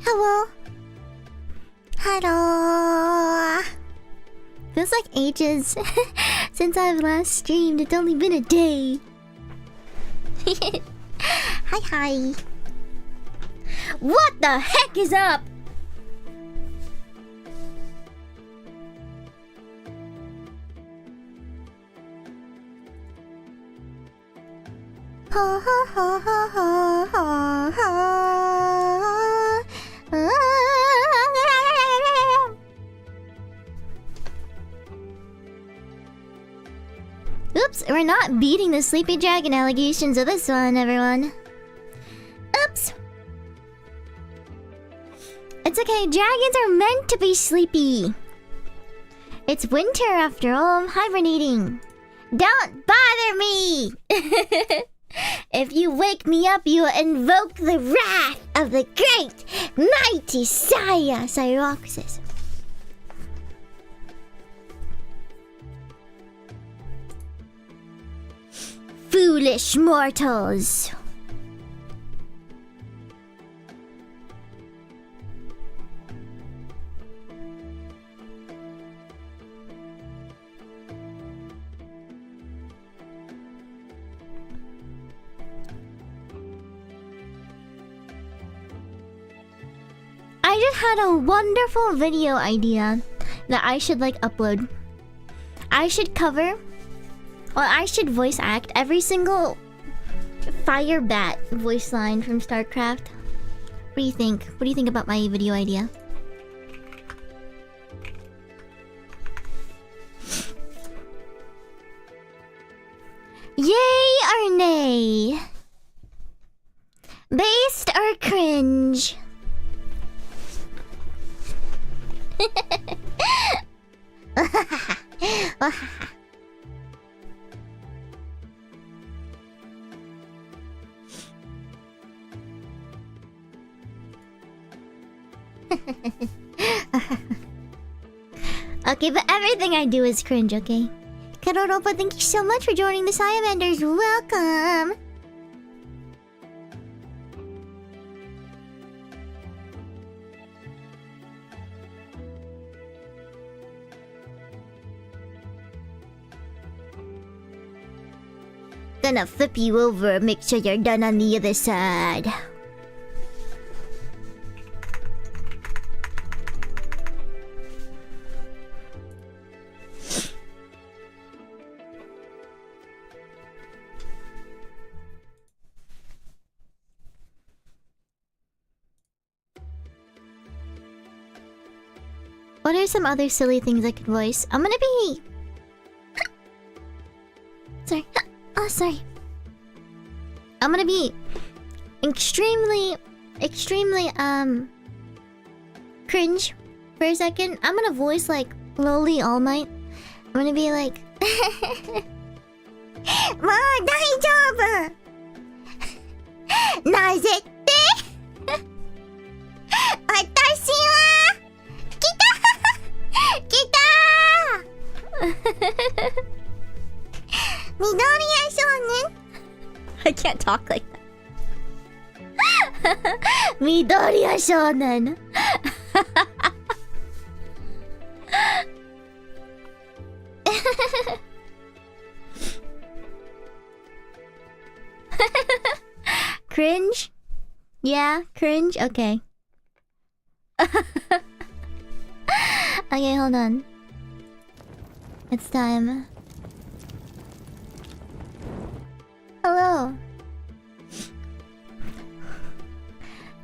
Hello. Hello. Feels like ages since I've last streamed. It's only been a day. Hi, hi. What the heck is up? Ha ha ha ha ha ha ha. Oops, we're not beating the sleepy dragon allegations of this one, everyone. Oops. It's okay, dragons are meant to be sleepy. It's winter after all, I'm hibernating. Don't bother me! If you wake me up, you will invoke the wrath of the great, mighty Saya Cyroxis. Foolish mortals. I just had a wonderful video idea that I should upload. I should I should voice act every single fire bat voice line from StarCraft. What do you think? What do you think about my video idea? Yay or nay? Based or cringe? Okay, but everything I do is cringe, okay? Karoropa, thank you so much for joining the Siamanders. Welcome! Gonna flip you over, make sure you're done on the other side. What are some other silly things I could voice? I'm gonna be... Sorry. Oh, sorry. I'm gonna be extremely cringe for a second. I'm gonna voice lowly All Might. I'm gonna be like... Daijoubu! Nazette? Watashi wa... Kita! Midoriya Shonen? I can't talk like that. Midoriya Shonen. Cringe? Yeah, cringe? Okay. Okay, hold on. It's time. Hello.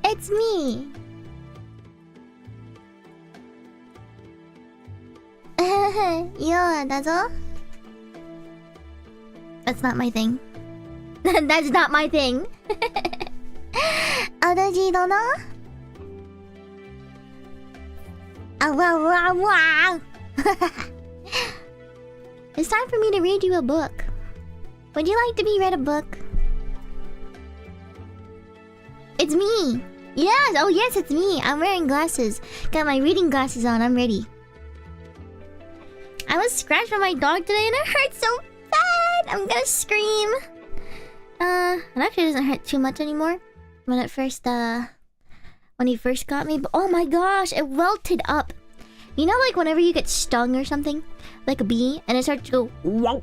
It's me. Yo, that's all? That's not my thing. That's not my thing. Odoji dono? Wow, wow, wow. It's time for me to read you a book. Would you like to be read a book? It's me. Yes. Oh, yes, it's me. I'm wearing glasses. Got my reading glasses on. I'm ready. I was scratched by my dog today and it hurts so bad. I'm gonna scream. It actually doesn't hurt too much anymore. When it first when he first got me. But oh my gosh, it welted up. You know, like whenever you get stung or something, like a bee, and it starts to go wow.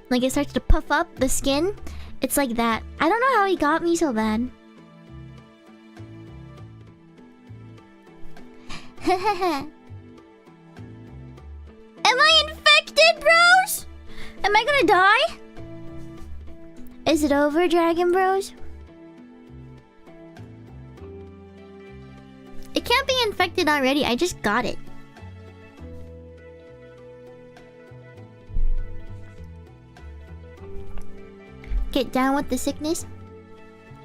Like it starts to puff up the skin. It's like that. I don't know how he got me so bad. Am I infected, bros? Am I gonna die? Is it over, Dragon Bros? It can't be infected already. I just got it. Get down with the sickness.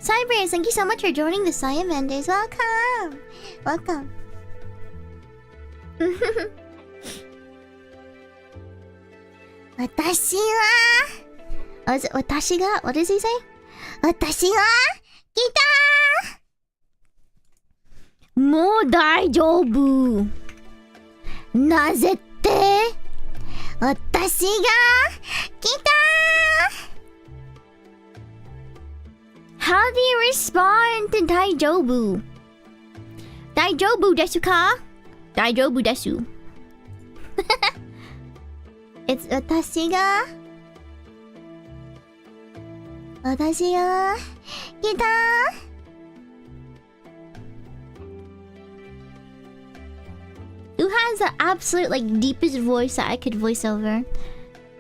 Cybers, thank you so much for joining the Saya Vendors. Welcome! Welcome. Watashi wa... Oh, is it watashi ga? What does he say? Watashi wa... Kita! Mou daijoubu. Naze tte? Watashi ga... Kita! How do you respond to daijoubu? Daijoubu desu ka? Daijoubu desu. It's watashi ga... Watashi ga... Kita! Who has the absolute, like, deepest voice that I could voice over?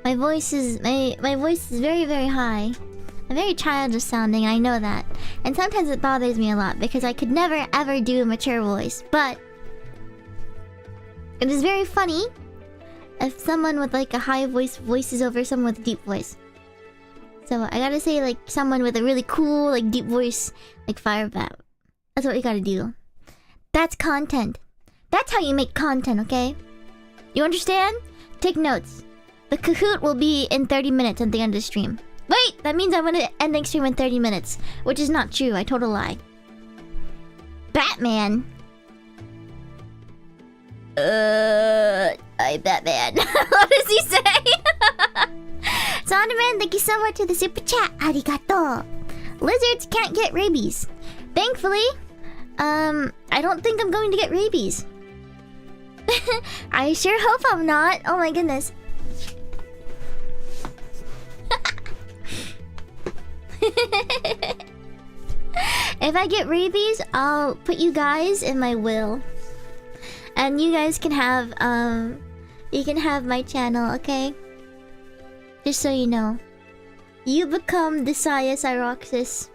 My voice is... My voice is very, very high. I'm very childish sounding, I know that. And sometimes it bothers me a lot because I could never ever do a mature voice. But it is very funny if someone with like a high voice voices over someone with a deep voice. So I gotta say, like, someone with a really cool, like, deep voice, like Firebat. That's what we gotta do. That's content. That's how you make content, okay? You understand? Take notes. The Kahoot will be in 30 minutes at the end of the stream. Wait, that means I'm gonna end the stream in 30 minutes. Which is not true, I told a lie. Batman. I Batman. What does he say? Sonderman, thank you so much for the super chat. Arigato. Lizards can't get rabies. Thankfully, I don't think I'm going to get rabies. I sure hope I'm not. Oh my goodness. If I get rabies, I'll put you guys in my will. And you guys can have, you can have my channel, okay? Just so you know. You become the Saya Cyroxis.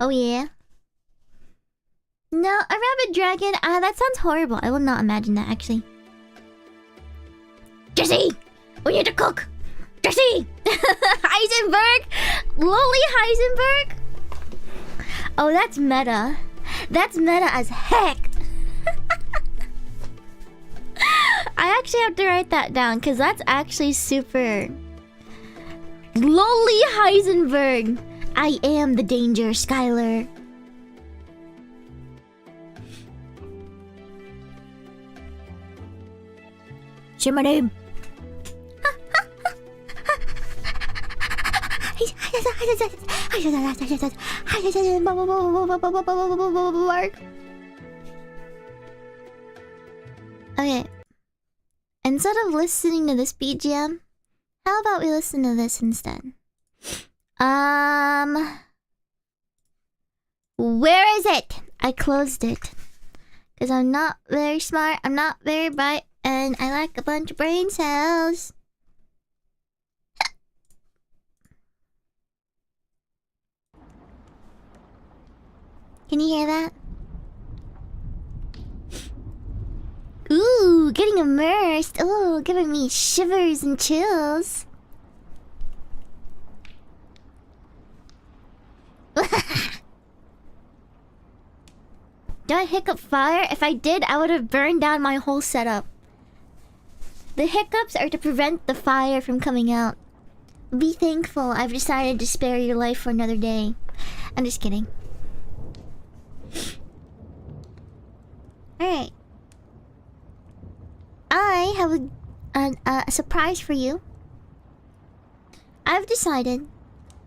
Oh yeah? No, a rabbit dragon? That sounds horrible. I will not imagine that, actually. Jesse! We need to cook! Jesse! Heisenberg! Lowly Heisenberg? Oh, that's meta. That's meta as heck. I actually have to write that down, because that's actually super... Lowly Heisenberg! I am the danger, Skylar. Say my name. Okay. Instead of listening to this BGM, how about we listen to this instead? Where is it? I closed it. Because I'm not very smart, I'm not very bright, and I lack a bunch of brain cells. Can you hear that? Ooh, getting immersed. Ooh, giving me shivers and chills. Do I hiccup fire? If I did, I would have burned down my whole setup. The hiccups are to prevent the fire from coming out. Be thankful I've decided to spare your life for another day. I'm just kidding. Alright. I have a surprise for you. I've decided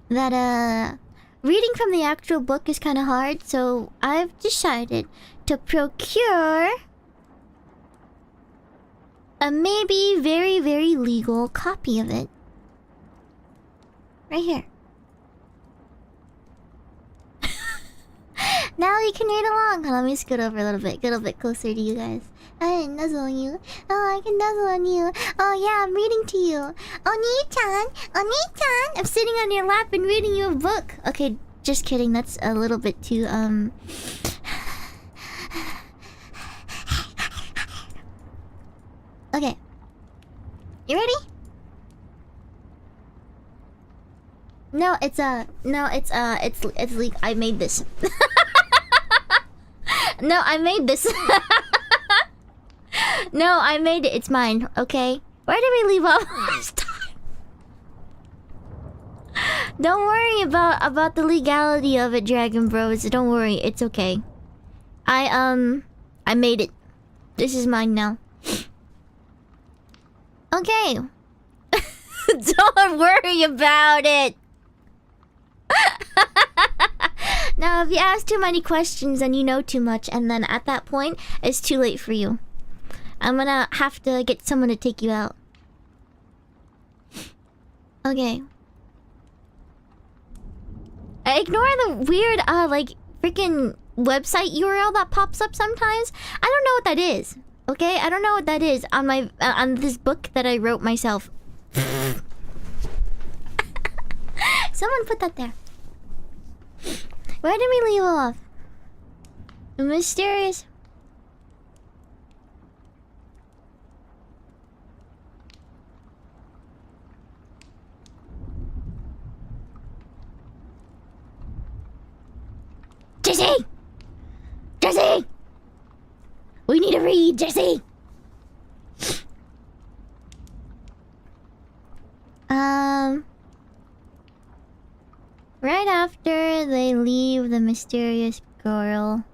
that, reading from the actual book is kind of hard, so I've decided to procure a maybe very, very legal copy of it. Right here. Now you can read along. Let me scoot over a little bit closer to you guys. I can nuzzle on you. Oh, I can nuzzle on you. Oh yeah, I'm reading to you. Oni-chan! Oni-chan! I'm sitting on your lap and reading you a book. Okay, just kidding. That's a little bit too, Okay. You ready? No, it's leak. I made this. No, I made this. No, I made it. It's mine, okay? Where did we leave off last time? Don't worry about the legality of it, Dragon Bros. Don't worry, it's okay. I made it. This is mine now. Okay. Don't worry about it. Now, if you ask too many questions, then you know too much, and then at that point, it's too late for you. I'm gonna have to get someone to take you out. Okay. Ignore the weird, like, freaking website URL that pops up sometimes. I don't know what that is. Okay? I don't know what that is on my, on this book that I wrote myself. Someone put that there. Where did we leave off? The mysterious... Jesse! Jesse! We need to read, Jesse! Right after they leave the mysterious girl.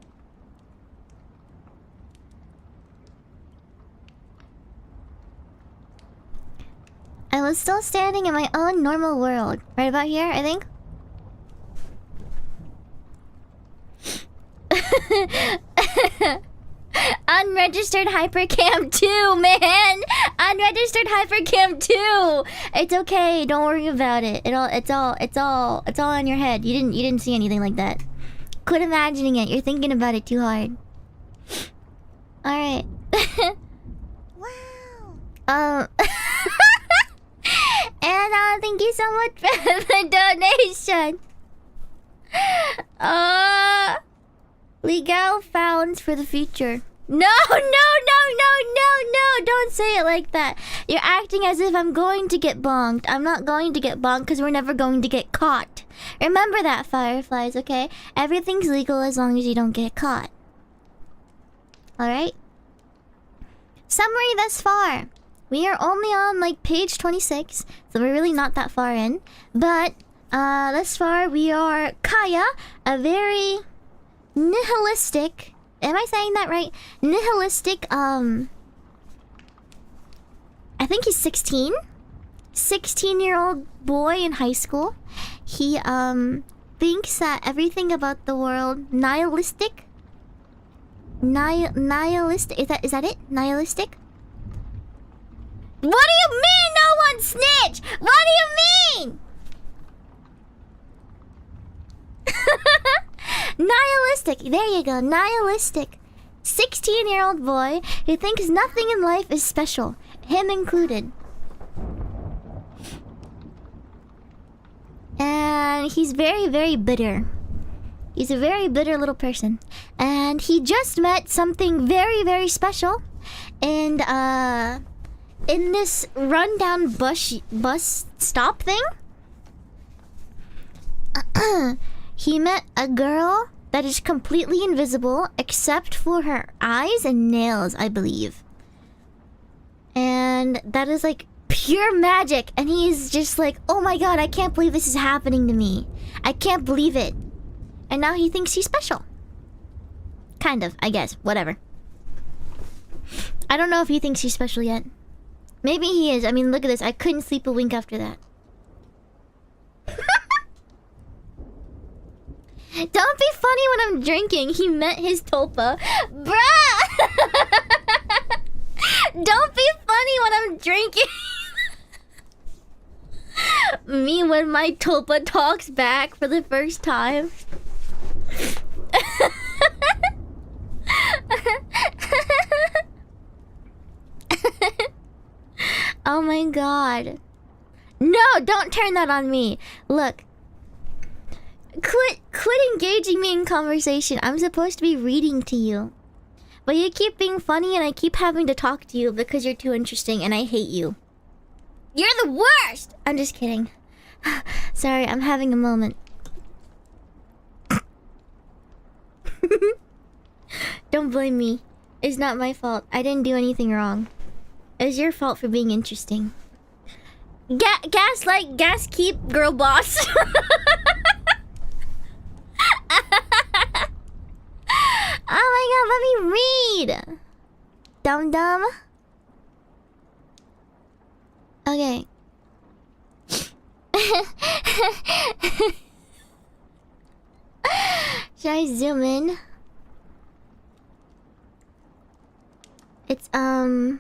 I was still standing in my own normal world. Right about here, I think? Unregistered hypercam 2, man! Unregistered hypercam 2! It's okay, don't worry about it. It's all in your head. You didn't see anything like that. Quit imagining it. You're thinking about it too hard. Alright. Wow. And thank you so much for the donation. Legal founds for the future. No, don't say it like that. You're acting as if I'm going to get bonked. I'm not going to get bonked because we're never going to get caught. Remember that, Fireflies, okay? Everything's legal as long as you don't get caught. Alright? Summary thus far. We are only on, like, page 26, so we're really not that far in. But, thus far, we are Kaya, a very nihilistic... Am I saying that right? Nihilistic, I think he's 16? 16-year-old boy in high school. He, thinks that everything about the world... Nihilistic? Nihilistic? Is that it? Nihilistic? What do you mean no one snitch? What do you mean? Nihilistic. There you go. Nihilistic. 16-year-old boy who thinks nothing in life is special. Him included. And he's very, very bitter. He's a very bitter little person. And he just met something very, very special. And, in this rundown bus stop thing, he met a girl that is completely invisible except for her eyes and nails, I believe. And that is like pure magic. And he's just like, oh my god, I can't believe this is happening to me. I can't believe it. And now he thinks he's special. Kind of, I guess. Whatever. I don't know if he thinks he's special yet. Maybe he is. I mean, look at this. I couldn't sleep a wink after that. Don't be funny when I'm drinking. He meant his tulpa. Bruh! Don't be funny when I'm drinking. Me when my tulpa talks back for the first time. Oh my god. No, don't turn that on me. Look. Quit engaging me in conversation. I'm supposed to be reading to you. But you keep being funny and I keep having to talk to you because you're too interesting and I hate you. You're the worst! I'm just kidding. Sorry, I'm having a moment. Don't blame me. It's not my fault. I didn't do anything wrong. It was your fault for being interesting. Gaslight, gas keep, girl boss. Oh my god, let me read. Dum dum. Okay. Should I zoom in? It's there.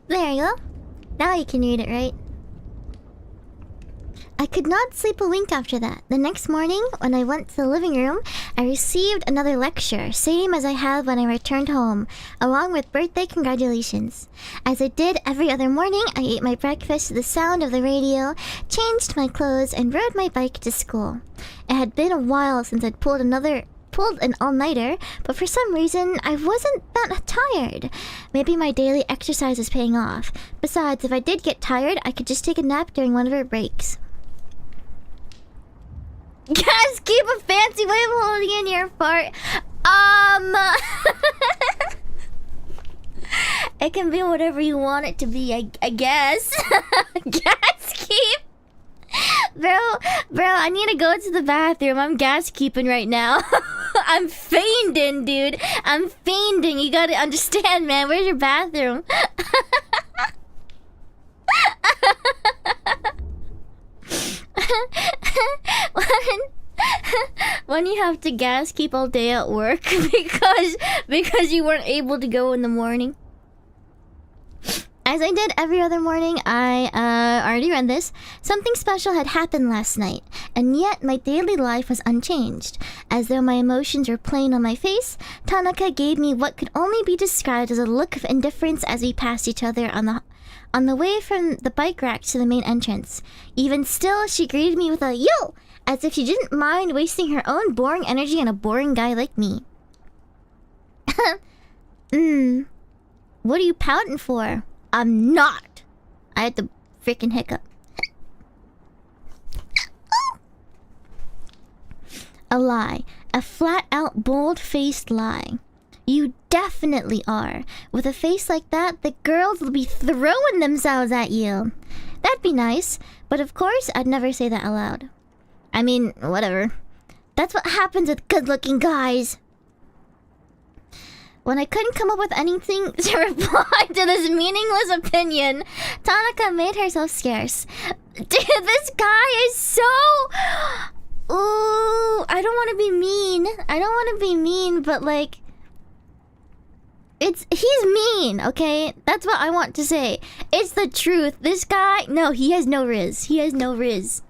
There you go. Now you can read it, right? I could not sleep a wink after that. The next morning, when I went to the living room, I received another lecture, same as I had when I returned home, along with birthday congratulations. As I did every other morning, I ate my breakfast to the sound of the radio, changed my clothes, and rode my bike to school. It had been a while since I'd pulled an all-nighter, but for some reason, I wasn't that tired. Maybe my daily exercise was paying off. Besides, if I did get tired, I could just take a nap during one of our breaks. Guys, keep a fancy way of holding in your fart. It can be whatever you want it to be, I guess. Gas keep. Bro, I need to go to the bathroom. I'm gas keeping right now. I'm fainting, dude. I'm fainting. You gotta understand, man. Where's your bathroom? when you have to gas keep all day at work because you weren't able to go in the morning. As I did every other morning, I already read this. Something special had happened last night, and yet my daily life was unchanged. As though my emotions were plain on my face, Tanaka gave me what could only be described as a look of indifference as we passed each other on the way from the bike rack to the main entrance. Even still, she greeted me with a yo, as if she didn't mind wasting her own boring energy on a boring guy like me. What are you pouting for? I'm not. I had to freaking hiccup. A lie. A flat-out, bold-faced lie. You definitely are. With a face like that, the girls will be throwing themselves at you. That'd be nice, but of course, I'd never say that aloud. I mean, whatever. That's what happens with good-looking guys. When I couldn't come up with anything to reply to this meaningless opinion, Tanaka made herself scarce. Dude, this guy is so... Ooh, I don't want to be mean. I don't want to be mean, but like... He's mean, okay? That's what I want to say. It's the truth. This guy... No, he has no riz. He has no riz.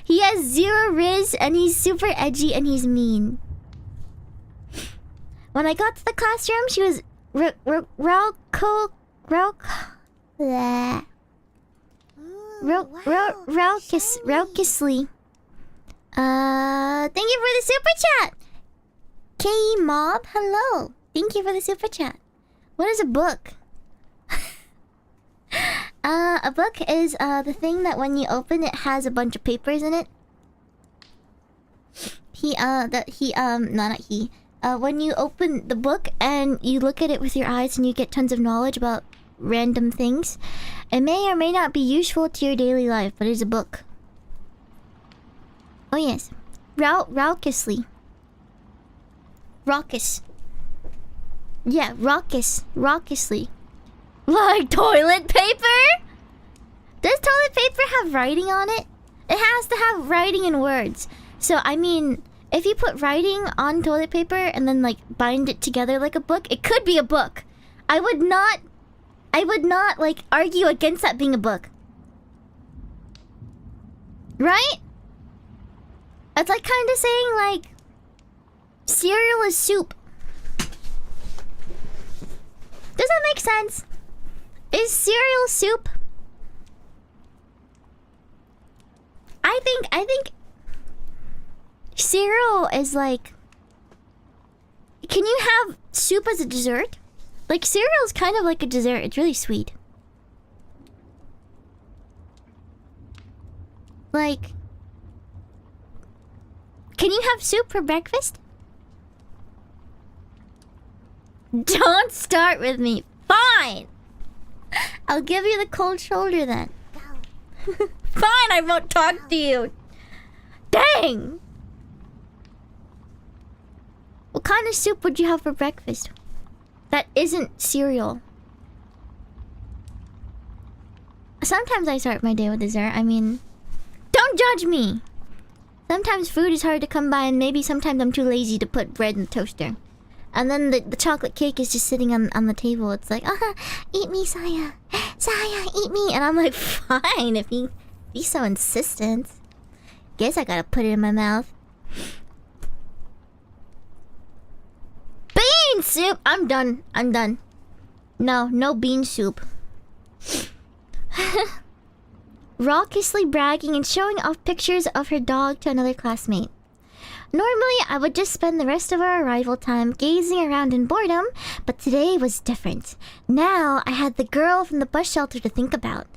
He has zero riz, and he's super edgy, and he's mean. When I got to the classroom, she was raucously. Thank you for the super chat. K Mob, hello. Thank you for the super chat. What is a book? A book is the thing that when you open it has a bunch of papers in it. When you open the book and you look at it with your eyes and you get tons of knowledge about random things, it may or may not be useful to your daily life, but it's a book. Oh yes. Raucously. Raucous. Yeah, raucously. Like toilet paper? Does toilet paper have writing on it? It has to have writing and words. So, I mean, if you put writing on toilet paper and then, like, bind it together like a book, it could be a book. I would not, like, argue against that being a book. Right? It's like kind of saying, like, cereal is soup. Does that make sense? Is cereal soup? I think cereal is like... Can you have soup as a dessert? Like, cereal is kind of like a dessert. It's really sweet. Like... Can you have soup for breakfast? Don't start with me. Fine! I'll give you the cold shoulder then. Fine, I won't talk to you. Dang! What kind of soup would you have for breakfast? That isn't cereal. Sometimes I start my day with dessert. I mean, don't judge me. Sometimes food is hard to come by, and maybe sometimes I'm too lazy to put bread in the toaster. And then the chocolate cake is just sitting on the table. It's like, eat me, Saya. Saya, eat me. And I'm like, fine, if you be so insistent. Guess I gotta put it in my mouth. Bean soup! I'm done. No bean soup. Raucously bragging and showing off pictures of her dog to another classmate. Normally, I would just spend the rest of our arrival time gazing around in boredom, but today was different. Now, I had the girl from the bus shelter to think about.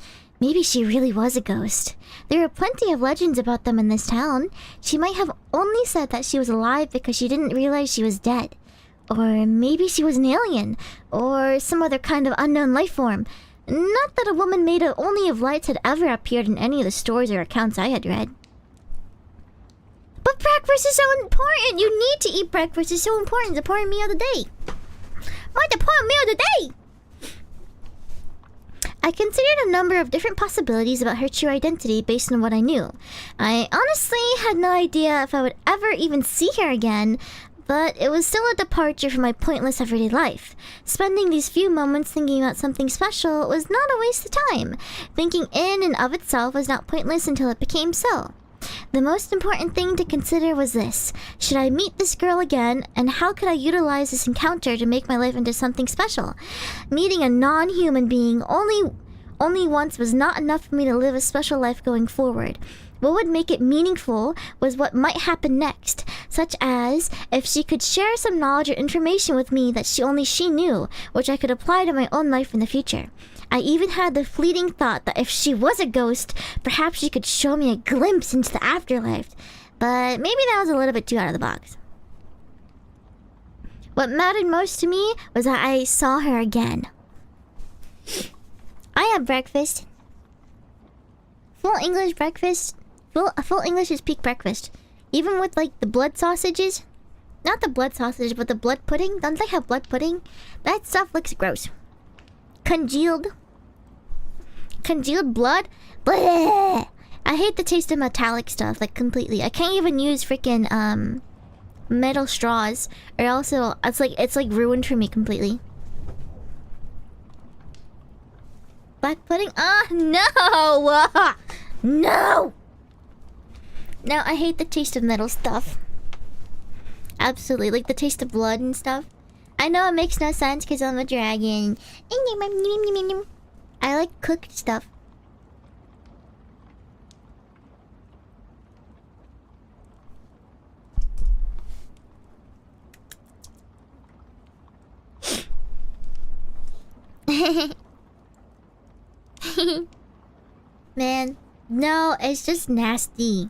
Maybe she really was a ghost. There are plenty of legends about them in this town. She might have only said that she was alive because she didn't realize she was dead. Or maybe she was an alien, or some other kind of unknown life form. Not that a woman made only of lights had ever appeared in any of the stories or accounts I had read. But breakfast is so important! You need to eat breakfast. It's so important. It's the important meal of the day. What the important meal of the day? I considered a number of different possibilities about her true identity based on what I knew. I honestly had no idea if I would ever even see her again, but it was still a departure from my pointless everyday life. Spending these few moments thinking about something special was not a waste of time. Thinking in and of itself was not pointless until it became so. The most important thing to consider was this. Should I meet this girl again, and how could I utilize this encounter to make my life into something special? Meeting a non-human being only once was not enough for me to live a special life going forward. What would make it meaningful was what might happen next, such as if she could share some knowledge or information with me that only she knew, which I could apply to my own life in the future. I even had the fleeting thought that if she was a ghost, perhaps she could show me a glimpse into the afterlife. But maybe that was a little bit too out of the box. What mattered most to me was that I saw her again. I had breakfast. Full English breakfast. Full English is peak breakfast. Even with, like, the blood sausages. Not the blood sausage, but the blood pudding. Don't they have blood pudding? That stuff looks gross. Congealed blood? Bleh! I hate the taste of metallic stuff, like, completely. I can't even use freaking, metal straws. Or also, it's like ruined for me completely. Black pudding? No! No! No, I hate the taste of metal stuff. Absolutely, like the taste of blood and stuff. I know it makes no sense because I'm a dragon. I like cooked stuff. Man, no, it's just nasty.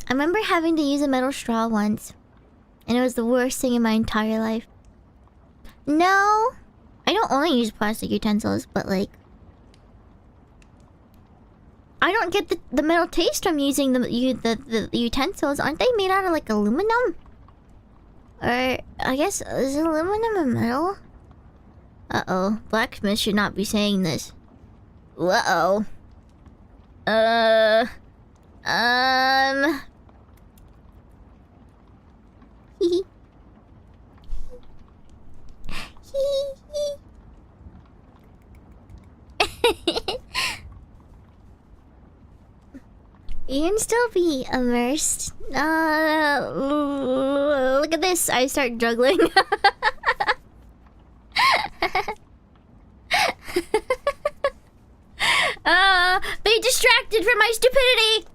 I remember having to use a metal straw once, and it was the worst thing in my entire life. No, I don't only use plastic utensils, but like, I don't get the metal taste from using the utensils. Aren't they made out of like aluminum? Or, I guess, is aluminum a metal? Uh-oh. Blacksmith should not be saying this. Uh-oh. Hee hee. You can still be immersed. Look at this. I start juggling. Be distracted from my stupidity.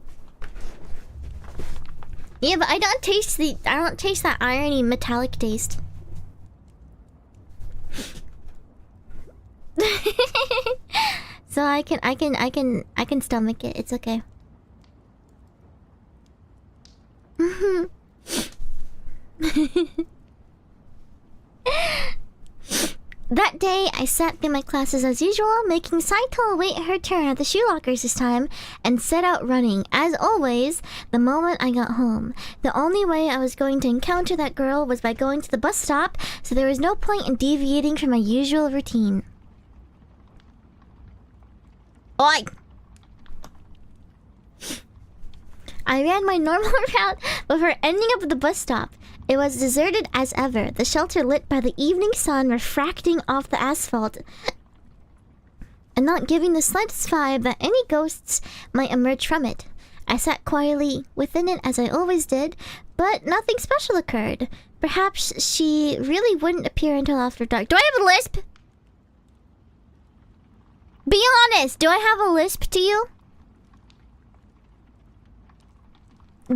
Yeah, but I don't taste that irony metallic taste. So I can stomach it. It's okay. That day, I sat through my classes as usual, making Saito await her turn at the shoe lockers this time, and set out running, as always, the moment I got home. The only way I was going to encounter that girl was by going to the bus stop, so there was no point in deviating from my usual routine. Oi! I ran my normal route before ending up at the bus stop. It was deserted as ever, the shelter lit by the evening sun refracting off the asphalt and not giving the slightest vibe that any ghosts might emerge from it. I sat quietly within it as I always did, but nothing special occurred. Perhaps she really wouldn't appear until after dark. Do I have a lisp? Be honest, do I have a lisp to you?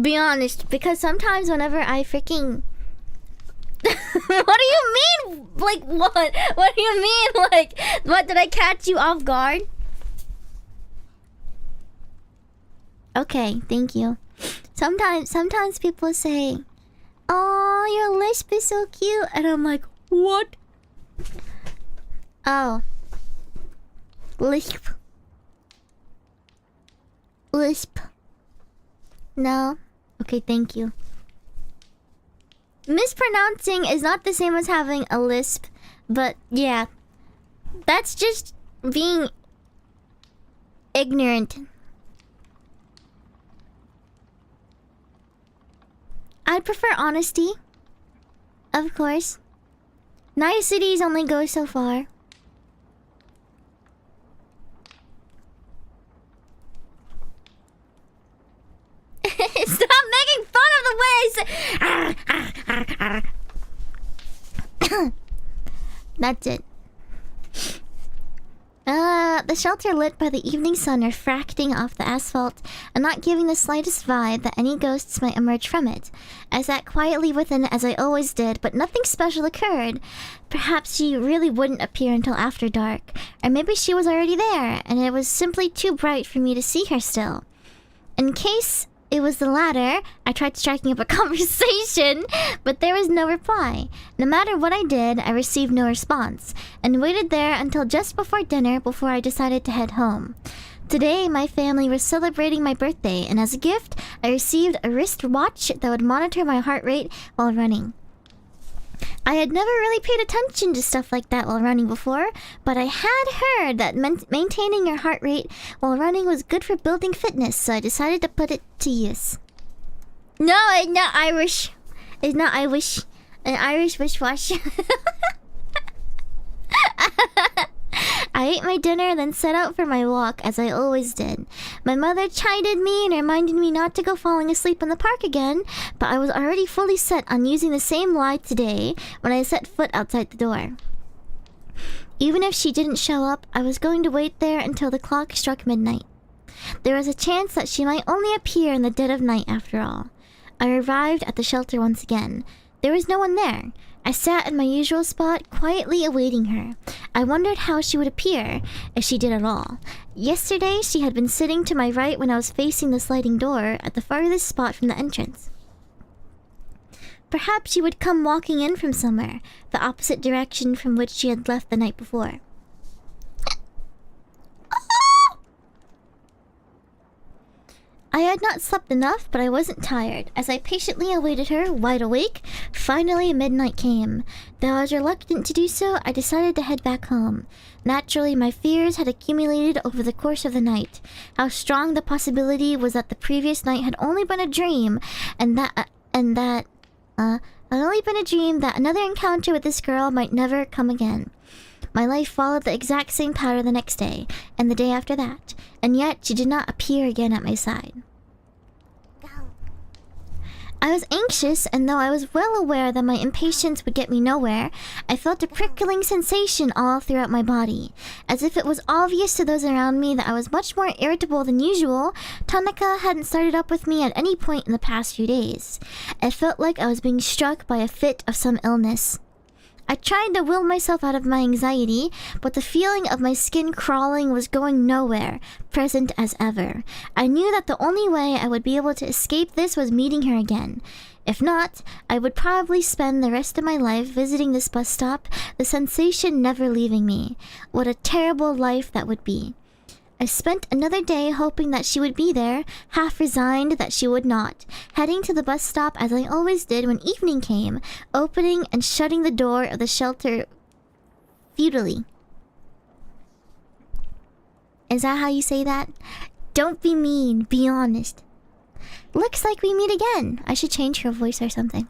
Be honest, because sometimes whenever I freaking... What do you mean? Like, what? What do you mean? Like, what? Did I catch you off guard? Okay, thank you. Sometimes people say, "Oh, your lisp is so cute," and I'm like, "What?" Oh, lisp. Lisp. No. Okay, thank you. Mispronouncing is not the same as having a lisp, but yeah. That's just being ignorant. I'd prefer honesty. Of course. Niceties only go so far. Stop making fun of the ways. That's it. The shelter lit by the evening sun refracting off the asphalt and not giving the slightest vibe that any ghosts might emerge from it. I sat quietly within as I always did, but nothing special occurred. Perhaps she really wouldn't appear until after dark, or maybe she was already there and it was simply too bright for me to see her still. In case it was the latter, I tried striking up a conversation, but there was no reply. No matter what I did, I received no response, and waited there until just before dinner before I decided to head home. Today, my family was celebrating my birthday, and as a gift, I received a wrist watch that would monitor my heart rate while running. I had never really paid attention to stuff like that while running before, but I had heard that maintaining your heart rate while running was good for building fitness, so I decided to put it to use. No, it's not Irish. It's not Irish. An Irish wristwatch. I ate my dinner, then set out for my walk, as I always did. My mother chided me and reminded me not to go falling asleep in the park again, but I was already fully set on using the same lie today when I set foot outside the door. Even if she didn't show up, I was going to wait there until the clock struck midnight. There was a chance that she might only appear in the dead of night after all. I arrived at the shelter once again. There was no one there. I sat in my usual spot, quietly awaiting her. I wondered how she would appear, if she did at all. Yesterday, she had been sitting to my right when I was facing the sliding door at the farthest spot from the entrance. Perhaps she would come walking in from somewhere, the opposite direction from which she had left the night before. I had not slept enough, but I wasn't tired. As I patiently awaited her, wide awake, finally midnight came. Though I was reluctant to do so, I decided to head back home. Naturally, my fears had accumulated over the course of the night. How strong the possibility was that the previous night had only been a dream, and that another encounter with this girl might never come again. My life followed the exact same pattern the next day, and the day after that, and yet she did not appear again at my side. I was anxious, and though I was well aware that my impatience would get me nowhere, I felt a prickling sensation all throughout my body. As if it was obvious to those around me that I was much more irritable than usual, Tanaka hadn't started up with me at any point in the past few days. It felt like I was being struck by a fit of some illness. I tried to will myself out of my anxiety, but the feeling of my skin crawling was going nowhere, present as ever. I knew that the only way I would be able to escape this was meeting her again. If not, I would probably spend the rest of my life visiting this bus stop, the sensation never leaving me. What a terrible life that would be. I spent another day hoping that she would be there, half resigned that she would not, heading to the bus stop as I always did when evening came, opening and shutting the door of the shelter futilely. Is that how you say that? Don't be mean, be honest. Looks like we meet again. I should change her voice or something.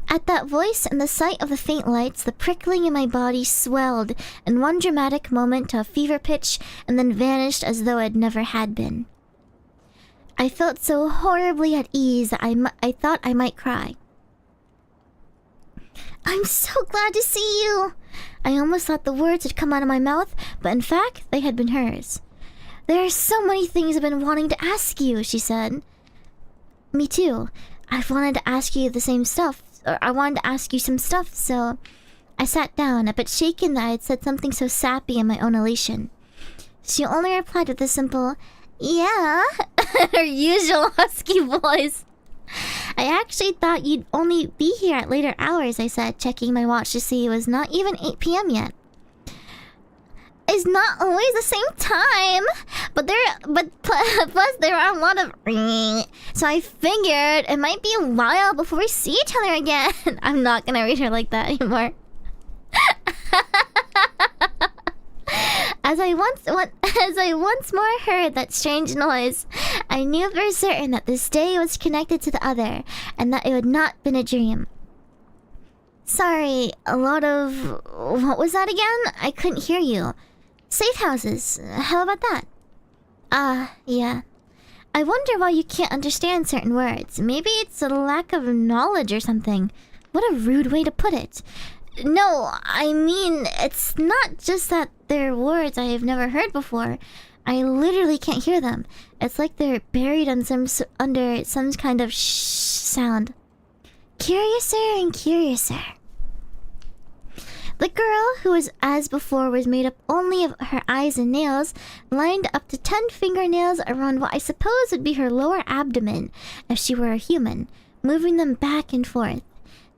At that voice and the sight of the faint lights, the prickling in my body swelled in one dramatic moment to a fever pitch and then vanished as though it never had been. I felt so horribly at ease that I thought I might cry. I'm so glad to see you! I almost thought the words had come out of my mouth, but in fact, they had been hers. There are so many things I've been wanting to ask you, she said. Me too. I've wanted to ask you the same stuff. Or I wanted to ask you some stuff, so I sat down, a bit shaken that I had said something so sappy in my own elation. She only replied with a simple, yeah, her usual husky voice. I actually thought you'd only be here at later hours, I said, checking my watch to see it was not even 8 p.m. yet. It's not always the same time, but plus there are a lot of ringing, so I figured it might be a while before we see each other again. I'm not gonna read her like that anymore. As I once more heard that strange noise, I knew for certain that this day was connected to the other, and that it had not been a dream. Sorry, a lot of... What was that again? I couldn't hear you. Safe houses. How about that? Yeah. I wonder why you can't understand certain words. Maybe it's a lack of knowledge or something. What a rude way to put it. No, I mean, it's not just that they're words I have never heard before. I literally can't hear them. It's like they're buried under some kind of sound. Curiouser and curiouser. The girl, who was as before was made up only of her eyes and nails, lined up to 10 fingernails around what I suppose would be her lower abdomen, if she were a human, moving them back and forth.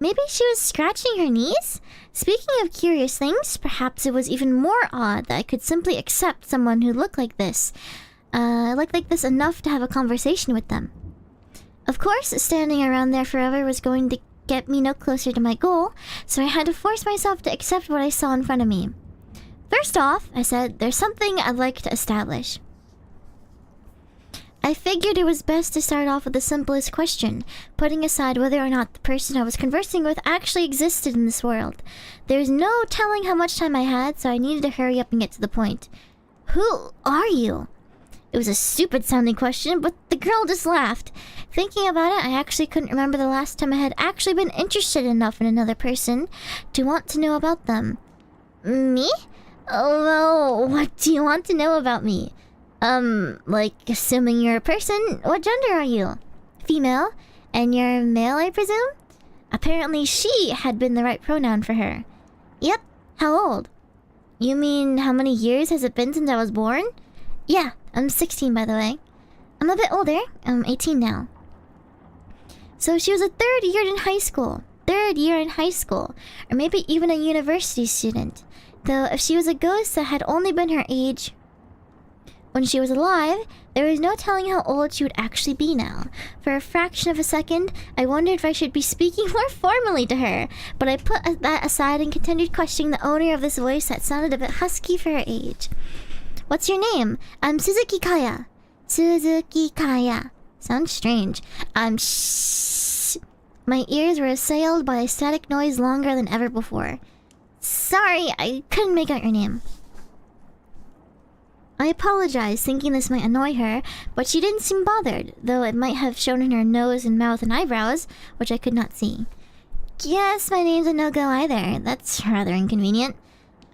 Maybe she was scratching her knees? Speaking of curious things, perhaps it was even more odd that I could simply accept someone who looked like this. Like this enough to have a conversation with them. Of course, standing around there forever was going to get me no closer to my goal, so I had to force myself to accept what I saw in front of me. First off, I said, there's something I'd like to establish. I figured it was best to start off with the simplest question, putting aside whether or not the person I was conversing with actually existed in this world. There's no telling how much time I had, so I needed to hurry up and get to the point. Who are you? It was a stupid sounding question, but the girl just laughed. Thinking about it, I actually couldn't remember the last time I had actually been interested enough in another person to want to know about them. Me? Oh, well, what do you want to know about me? Like, assuming you're a person, what gender are you? Female? And you're male, I presume? Apparently she had been the right pronoun for her. Yep. How old? You mean how many years has it been since I was born? Yeah, I'm 16 by the way. I'm a bit older. I'm 18 now. So she was a third year in high school. Or maybe even a university student. Though if she was a ghost that had only been her age... When she was alive, there was no telling how old she would actually be now. For a fraction of a second, I wondered if I should be speaking more formally to her, but I put that aside and continued questioning the owner of this voice that sounded a bit husky for her age. What's your name? I'm Suzuki Kaya. Suzuki Kaya. Sounds strange. My ears were assailed by a static noise longer than ever before. Sorry, I couldn't make out your name. I apologized, thinking this might annoy her, but she didn't seem bothered, though it might have shown in her nose and mouth and eyebrows, which I could not see. Guess my name's a no-go either. That's rather inconvenient.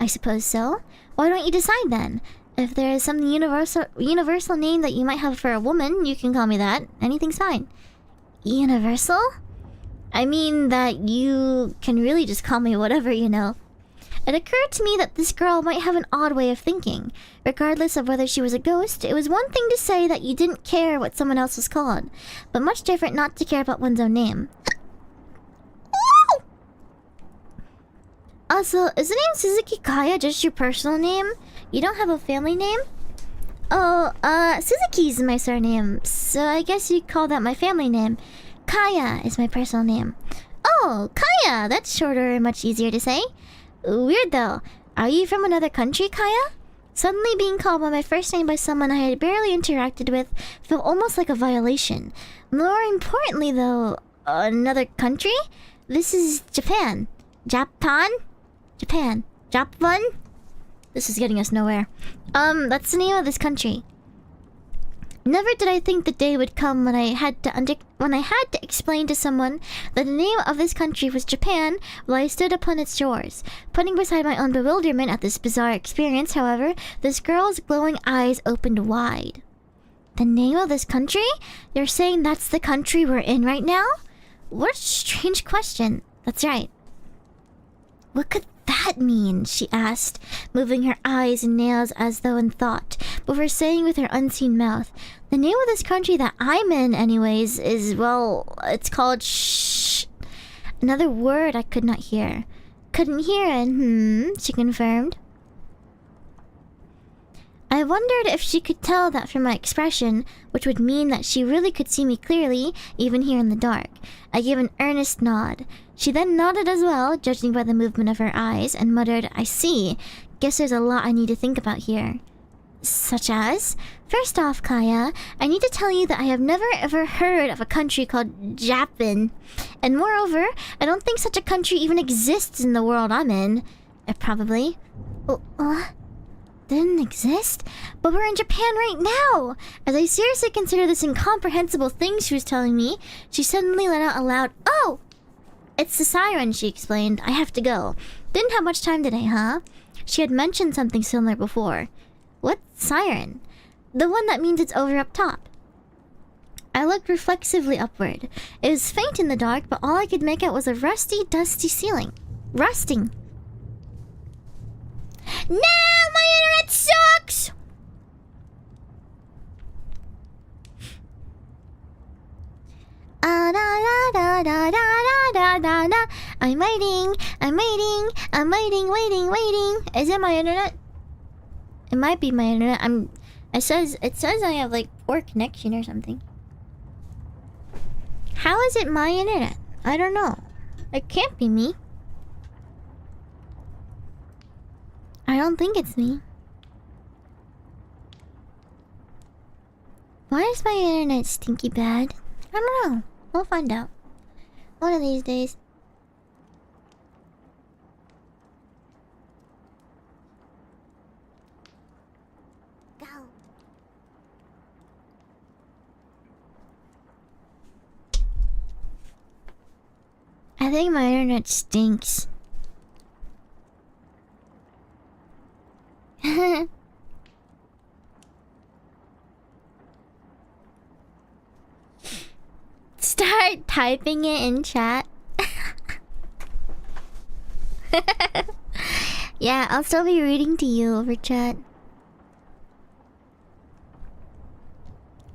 I suppose so. Why don't you decide then? If there is some universal name that you might have for a woman, you can call me that. Anything's fine. Universal? I mean that you can really just call me whatever, you know. It occurred to me that this girl might have an odd way of thinking. Regardless of whether she was a ghost, it was one thing to say that you didn't care what someone else was called, but much different not to care about one's own name. Also, is the name Suzuki Kaya just your personal name? You don't have a family name? Oh, Suzuki's my surname, so I guess you'd call that my family name. Kaya is my personal name. Oh, Kaya! That's shorter and much easier to say. Weird though. Are you from another country, Kaya? Suddenly being called by my first name by someone I had barely interacted with felt almost like a violation. More importantly though, another country? This is Japan. Japan? Japan. Japan? This is getting us nowhere. That's the name of this country. Never did I think the day would come when I had to explain to someone that the name of this country was Japan while I stood upon its shores. Putting beside my own bewilderment at this bizarre experience, however, this girl's glowing eyes opened wide. The name of this country? You're saying that's the country we're in right now? What a strange question. That's right. What could that mean? She asked, moving her eyes and nails as though in thought, before saying with her unseen mouth, the name of this country that I'm in anyways is, well, it's called shh. Another word I could not hear. Couldn't hear it, she confirmed. I wondered if she could tell that from my expression, which would mean that she really could see me clearly, even here in the dark. I gave an earnest nod. She then nodded as well, judging by the movement of her eyes, and muttered, I see. Guess there's a lot I need to think about here. Such as? First off, Kaya, I need to tell you that I have never ever heard of a country called Japan. And moreover, I don't think such a country even exists in the world I'm in. Probably. Didn't exist? But we're in Japan right now! As I seriously consider this incomprehensible thing she was telling me, she suddenly let out a loud, "Oh! It's the siren," she explained. I have to go. Didn't have much time today, huh? She had mentioned something similar before. What siren? The one that means it's over up top. I looked reflexively upward. It was faint in the dark, but all I could make out was a rusty, dusty ceiling. Rusting. No! My internet sucks! I'm waiting. Is it my internet? It might be my internet. It says I have like poor connection or something. How is it my internet? I don't know. It can't be me. I don't think it's me. Why is my internet stinky bad? I don't know. We'll find out. One of these days. Go. I think my internet stinks. Start typing it in chat. Yeah, I'll still be reading to you over chat.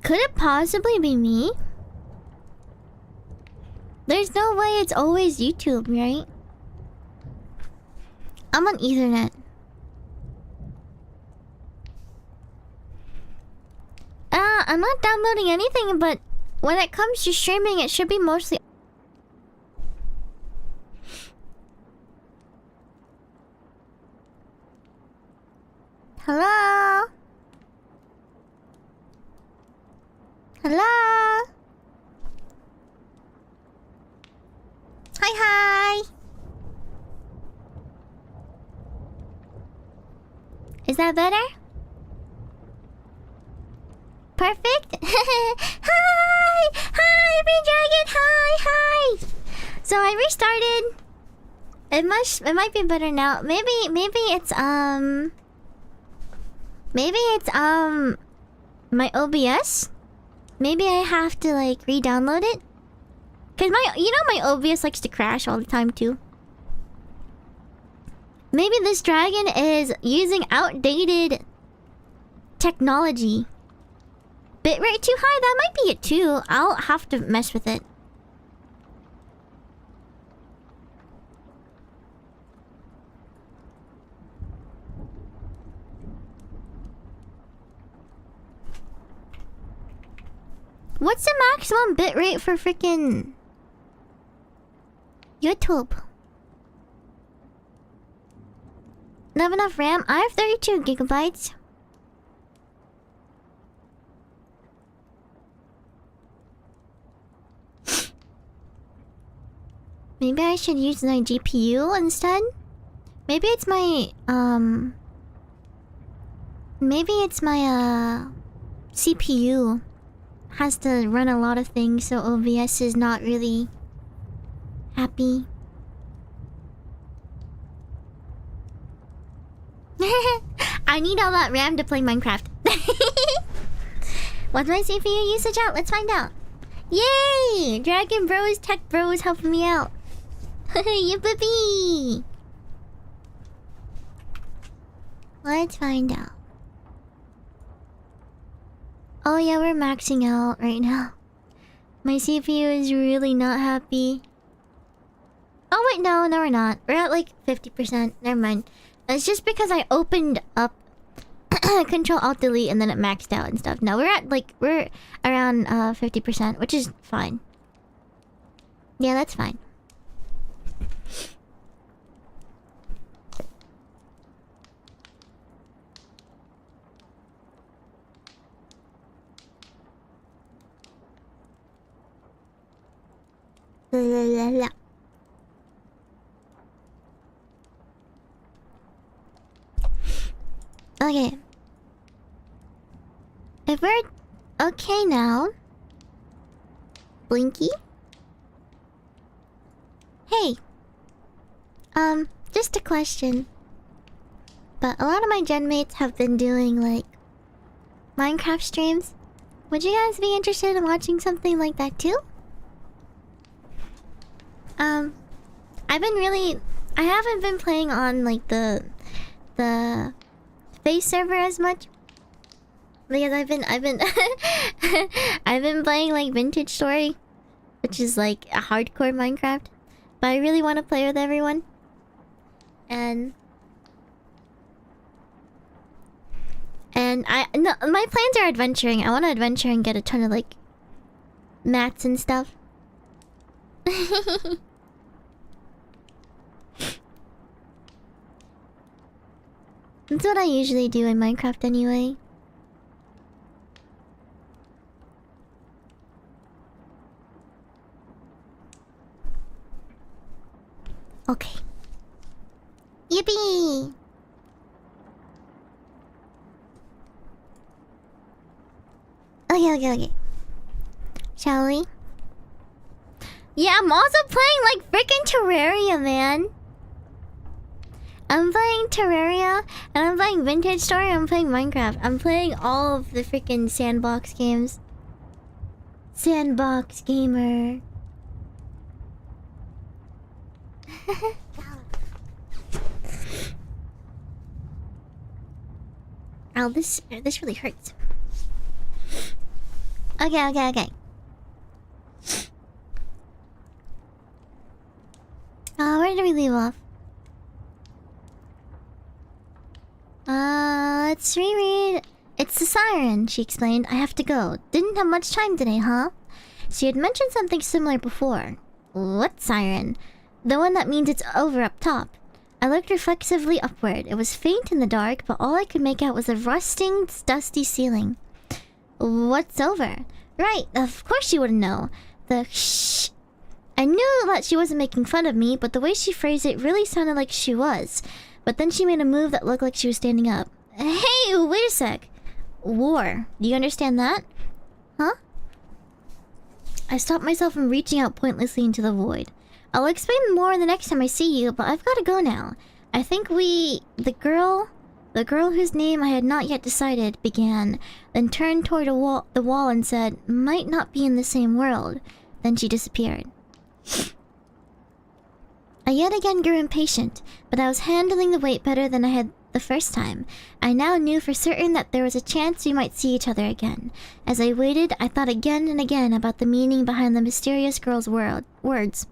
Could it possibly be me? There's no way it's always YouTube, right? I'm on Ethernet. I'm not downloading anything, but when it comes to streaming, it should be mostly. Hello? Hello? Hi, hi. Is that better? Perfect? Hi! Hi, Green Dragon! Hi! Hi! So I restarted. It might be better now. Maybe it's my OBS? Maybe I have to like re-download it? Cause my OBS likes to crash all the time too. Maybe this dragon is using outdated technology. Bitrate too high? That might be it too. I'll have to mess with it. What's the maximum bitrate for freaking YouTube? Not have enough RAM? I have 32 gigabytes. Maybe I should use my GPU instead? Maybe it's my CPU has to run a lot of things, so OBS is not really happy. I need all that RAM to play Minecraft. What's my CPU usage at? Let's find out. Yay! Dragon Bros, Tech Bros helping me out. Yippee! Let's find out. Oh yeah, we're maxing out right now. My CPU is really not happy. Oh wait, no, we're not. We're at like 50%. Never mind. It's just because I opened up Control Alt Delete and then it maxed out and stuff. No, we're around 50%, which is fine. Yeah, that's fine. La la la. Okay. If we're okay now. Blinky? Hey. Just a question. But a lot of my gen mates have been doing like Minecraft streams. Would you guys be interested in watching something like that too? I haven't been playing on like the face server as much because I've been I've been playing like Vintage Story, which is like a hardcore Minecraft. But I really want to play with everyone, and my plans are adventuring. I want to adventure and get a ton of like mats and stuff. That's what I usually do in Minecraft anyway. Okay. Yippee! Okay. Shall we? Yeah, I'm also playing like freaking Terraria, man. I'm playing Terraria, and I'm playing Vintage Story, I'm playing Minecraft. I'm playing all of the freaking sandbox games. Sandbox gamer. Ow, this really hurts. Okay. Where did we leave off? Let's reread It's the siren, she explained. I have to go. Didn't have much time today, huh? She had mentioned something similar before. What siren? The one that means it's over up top. I looked reflexively upward. It was faint in the dark, but all I could make out was a rusting, dusty ceiling. What's over? Right, of course she wouldn't know. The shh. I knew that she wasn't making fun of me, but the way she phrased it really sounded like she was. But then she made a move that looked like she was standing up. Hey, wait a sec. War. Do you understand that? Huh? I stopped myself from reaching out pointlessly into the void. I'll explain more the next time I see you, but I've got to go now. I think the girl whose name I had not yet decided, began, then turned toward the wall and said, might not be in the same world. Then she disappeared. I yet again grew impatient, but I was handling the weight better than I had the first time. I now knew for certain that there was a chance we might see each other again. As I waited, I thought again and again about the meaning behind the mysterious girl's words.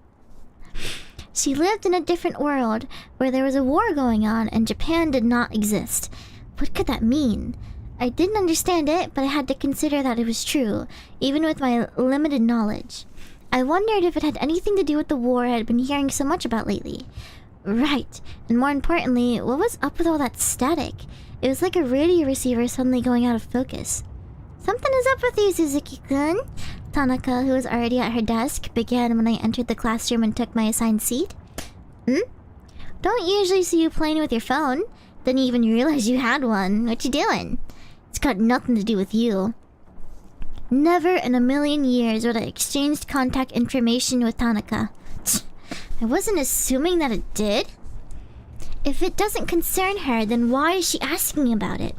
She lived in a different world, where there was a war going on and Japan did not exist. What could that mean? I didn't understand it, but I had to consider that it was true, even with my limited knowledge. I wondered if it had anything to do with the war I had been hearing so much about lately. Right, and more importantly, what was up with all that static? It was like a radio receiver suddenly going out of focus. Something is up with you, Suzuki-kun. Tanaka, who was already at her desk, began when I entered the classroom and took my assigned seat. Don't usually see you playing with your phone. Didn't even realize you had one. What you doing? It's got nothing to do with you. Never in a million years would I exchanged contact information with Tanaka. I wasn't assuming that it did. If it doesn't concern her, then why is she asking about it?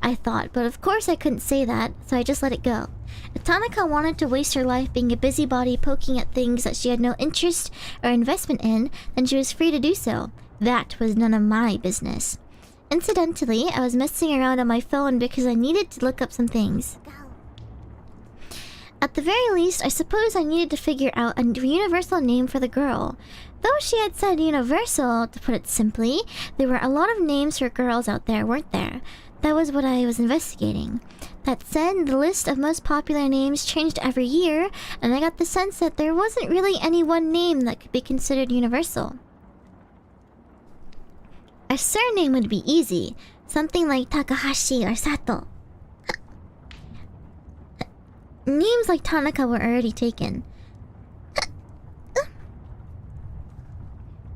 I thought, but of course I couldn't say that, so I just let it go. If Tanaka wanted to waste her life being a busybody poking at things that she had no interest or investment in, then she was free to do so. That was none of my business. Incidentally, I was messing around on my phone because I needed to look up some things. At the very least, I suppose I needed to figure out a universal name for the girl. Though she had said universal, to put it simply, there were a lot of names for girls out there, weren't there? That was what I was investigating. That said, the list of most popular names changed every year, and I got the sense that there wasn't really any one name that could be considered universal. A surname would be easy, something like Takahashi or Sato. Names like Tanaka were already taken.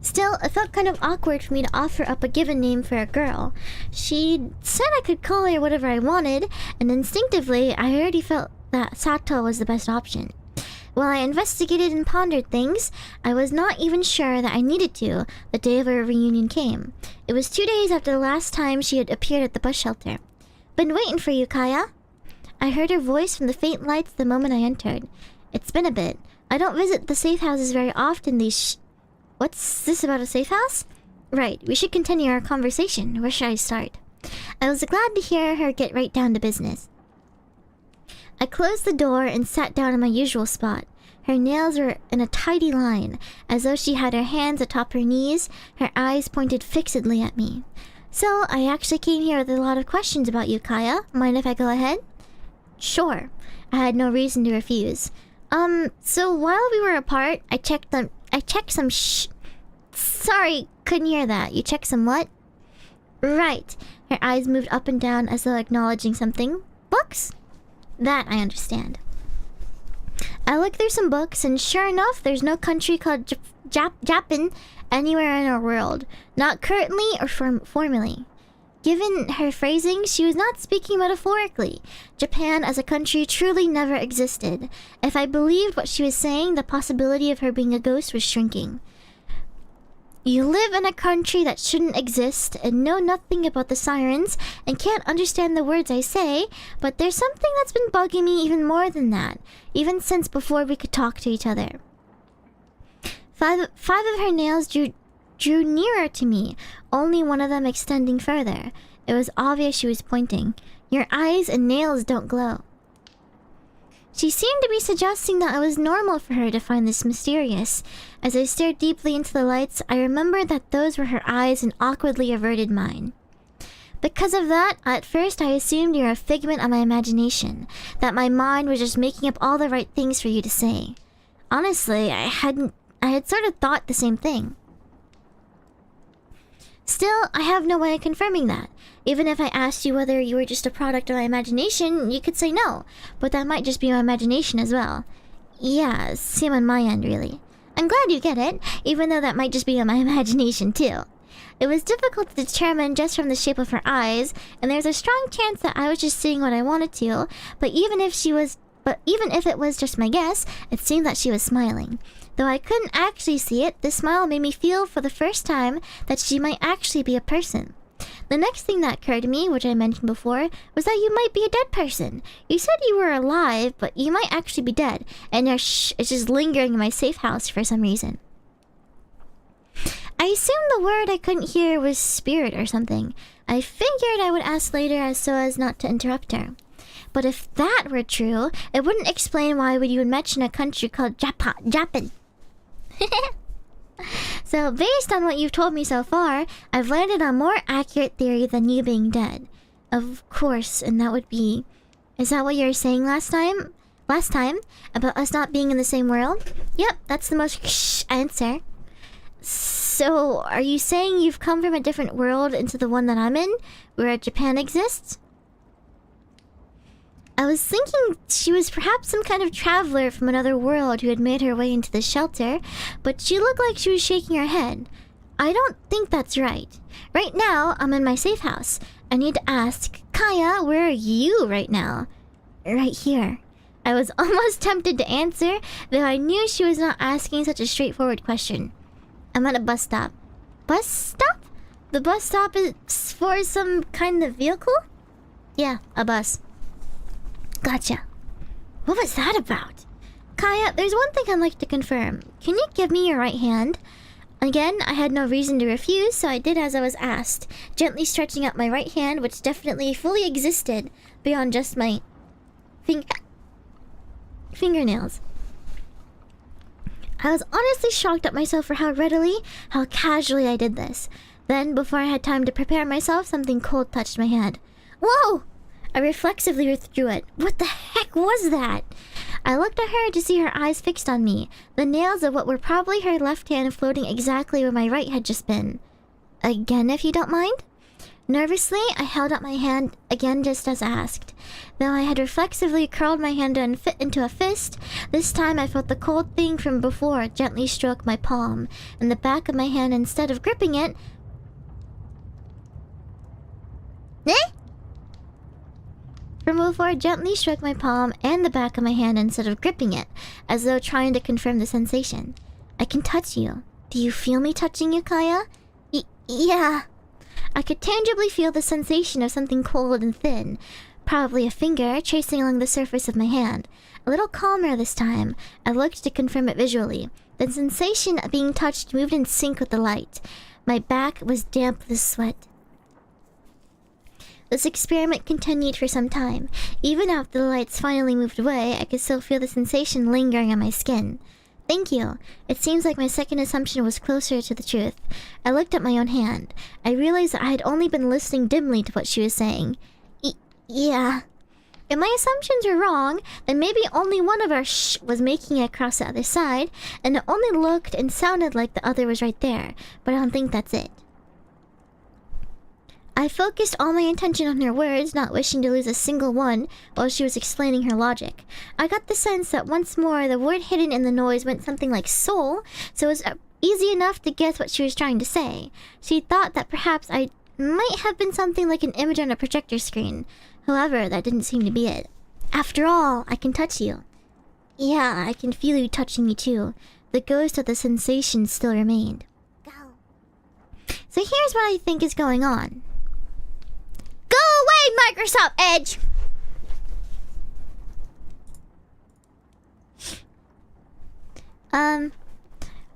Still, it felt kind of awkward for me to offer up a given name for a girl. She said I could call her whatever I wanted, and instinctively, I already felt that Sato was the best option. While I investigated and pondered things, I was not even sure that I needed to. The day of our reunion came. It was 2 days after the last time she had appeared at the bus shelter. Been waiting for you, Kaya. I heard her voice from the faint lights the moment I entered. It's been a bit. I don't visit the safe houses very often What's this about a safe house? Right, we should continue our conversation. Where should I start? I was glad to hear her get right down to business. I closed the door and sat down in my usual spot. Her nails were in a tidy line, as though she had her hands atop her knees, her eyes pointed fixedly at me. So, I actually came here with a lot of questions about you, Kaya. Mind if I go ahead? Sure. I had no reason to refuse. So while we were apart, I checked some Sorry, couldn't hear that. You checked some what? Right. Her eyes moved up and down as though acknowledging something. Books? That I understand. I looked through some books, and sure enough, there's no country called Japan anywhere in our world. Not currently or formally. Given her phrasing, she was not speaking metaphorically. Japan as a country truly never existed. If I believed what she was saying, the possibility of her being a ghost was shrinking. You live in a country that shouldn't exist and know nothing about the sirens and can't understand the words I say, but there's something that's been bugging me even more than that, even since before we could talk to each other. Five of her nails drew nearer to me, only one of them extending further. It was obvious she was pointing. Your eyes and nails don't glow. She seemed to be suggesting that it was normal for her to find this mysterious. As I stared deeply into the lights, I remembered that those were her eyes and awkwardly averted mine. Because of that, at first I assumed you're a figment of my imagination, that my mind was just making up all the right things for you to say. Honestly, I had sort of thought the same thing. Still, I have no way of confirming that. Even if I asked you whether you were just a product of my imagination, you could say no, but that might just be my imagination as well. Yeah, same on my end, really. I'm glad you get it, even though that might just be my imagination too. It was difficult to determine just from the shape of her eyes, and there's a strong chance that I was just seeing what I wanted to, but even if it was just my guess, it seemed that she was smiling. Though I couldn't actually see it, this smile made me feel for the first time that she might actually be a person. The next thing that occurred to me, which I mentioned before, was that you might be a dead person. You said you were alive, but you might actually be dead, and your shh is just lingering in my safe house for some reason. I assumed the word I couldn't hear was spirit or something. I figured I would ask later so as not to interrupt her. But if that were true, it wouldn't explain why you would mention a country called Japan. So, based on what you've told me so far, I've landed on a more accurate theory than you being dead. Of course, and that would be... Is that what you were saying last time? Last time? About us not being in the same world? Yep, that's the most answer. So, are you saying you've come from a different world into the one that I'm in, where Japan exists? I was thinking she was perhaps some kind of traveler from another world who had made her way into the shelter, but she looked like she was shaking her head. I don't think that's right. Right now, I'm in my safe house. I need to ask, Kaya, where are you right now? Right here. I was almost tempted to answer, though I knew she was not asking such a straightforward question. I'm at a bus stop. Bus stop? The bus stop is for some kind of vehicle? Yeah, a bus. Gotcha. What was that about? Kaya, there's one thing I'd like to confirm. Can you give me your right hand? Again, I had no reason to refuse, so I did as I was asked, gently stretching out my right hand, which definitely fully existed beyond just my fingernails. I was honestly shocked at myself for how readily, how casually I did this. Then, before I had time to prepare myself, something cold touched my hand. Whoa! I reflexively withdrew it. What the heck was that? I looked at her to see her eyes fixed on me, the nails of what were probably her left hand floating exactly where my right had just been. Again, if you don't mind? Nervously, I held out my hand again just as asked. Though I had reflexively curled my hand and fit into a fist, this time I felt the cold thing from before gently stroke my palm, and the back of my hand instead of gripping it... Eh? From before gently struck my palm and the back of my hand instead of gripping it, as though trying to confirm the sensation. I can touch you. Do you feel me touching you, Kaya? Yeah. I could tangibly feel the sensation of something cold and thin, probably a finger, tracing along the surface of my hand. A little calmer this time. I looked to confirm it visually. The sensation of being touched moved in sync with the light. My back was damp with sweat. This experiment continued for some time. Even after the lights finally moved away, I could still feel the sensation lingering on my skin. Thank you. It seems like my second assumption was closer to the truth. I looked at my own hand. I realized that I had only been listening dimly to what she was saying. Yeah. If my assumptions were wrong, then maybe only one of our shh was making it across the other side, and it only looked and sounded like the other was right there, but I don't think that's it. I focused all my attention on her words, not wishing to lose a single one while she was explaining her logic. I got the sense that once more the word hidden in the noise meant something like soul, so it was easy enough to guess what she was trying to say. She thought that perhaps I might have been something like an image on a projector screen. However, that didn't seem to be it. After all, I can touch you. Yeah, I can feel you touching me too. The ghost of the sensation still remained. Go. So here's what I think is going on. Go away, Microsoft Edge!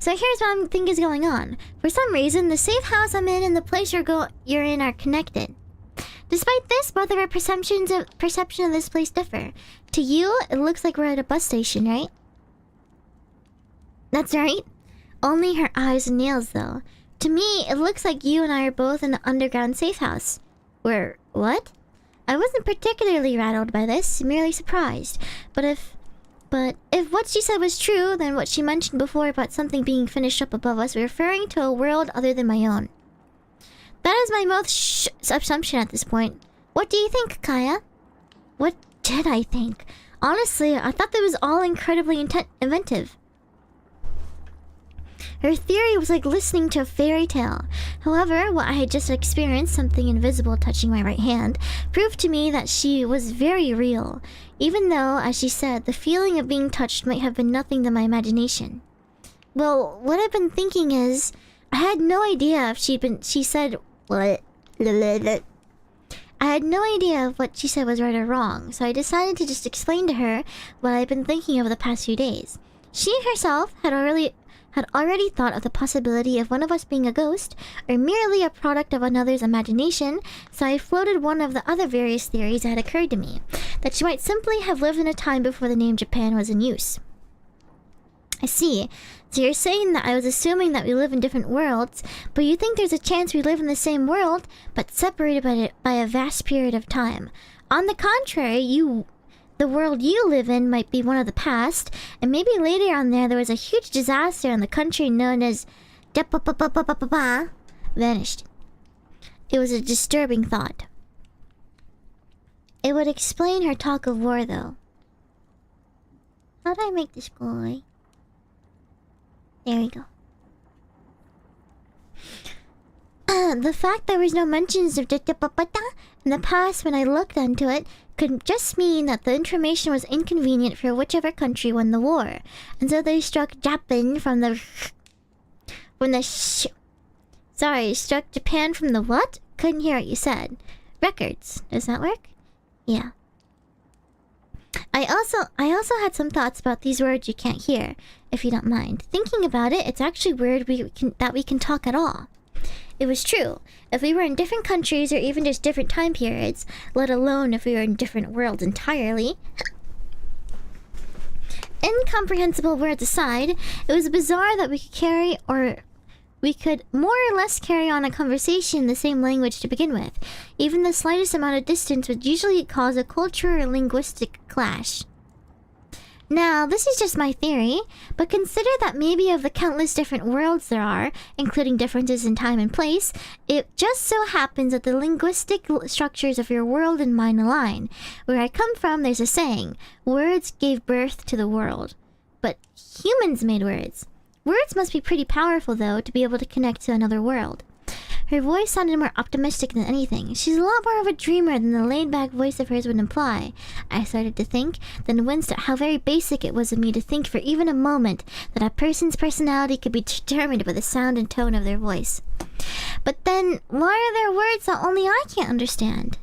So here's what I think is going on. For some reason, the safe house I'm in and the place you're in are connected. Despite this, both of our perception of this place differ. To you, it looks like we're at a bus station, right? That's right. Only her eyes and nails, though. To me, it looks like you and I are both in an underground safe house. What? I wasn't particularly rattled by this, merely surprised. But if what she said was true, then what she mentioned before about something being finished up above us, referring to a world other than my own. That is my most assumption at this point. What do you think, Kaya? What did I think? Honestly, I thought that was all incredibly inventive. Her theory was like listening to a fairy tale. However, what I had just experienced, something invisible touching my right hand, proved to me that she was very real. Even though, as she said, the feeling of being touched might have been nothing to my imagination. Well, what I've been thinking is, I had no idea if she said, what? I had no idea if what she said was right or wrong, so I decided to just explain to her what I've been thinking over the past few days. She herself had already thought of the possibility of one of us being a ghost, or merely a product of another's imagination, so I floated one of the other various theories that had occurred to me, that she might simply have lived in a time before the name Japan was in use. I see. So you're saying that I was assuming that we live in different worlds, but you think there's a chance we live in the same world, but separated by a vast period of time. On the contrary, the world you live in might be one of the past, and maybe later on there was a huge disaster and the country known as vanished. It was a disturbing thought. It would explain her talk of war, though. How do I make this go away? There we go. The fact there was no mentions of in the past when I looked into it could just mean that the information was inconvenient for whichever country won the war, and so they struck Japan from the struck Japan from the what? Couldn't hear what you said. Records. Does that work? Yeah. I also had some thoughts about these words you can't hear, if you don't mind. Thinking about it, it's actually weird that we can talk at all. It was true. If we were in different countries or even just different time periods, let alone if we were in different worlds entirely. Incomprehensible words aside, it was bizarre that we could more or less carry on a conversation in the same language to begin with. Even the slightest amount of distance would usually cause a cultural or linguistic clash. Now, this is just my theory, but consider that maybe of the countless different worlds there are, including differences in time and place, it just so happens that the linguistic structures of your world and mine align. Where I come from, there's a saying, words gave birth to the world. But humans made words. Words must be pretty powerful, though, to be able to connect to another world. Her voice sounded more optimistic than anything. She's a lot more of a dreamer than the laid-back voice of hers would imply. I started to think, then winced at how very basic it was of me to think for even a moment that a person's personality could be determined by the sound and tone of their voice. But then, why are there words that only I can't understand?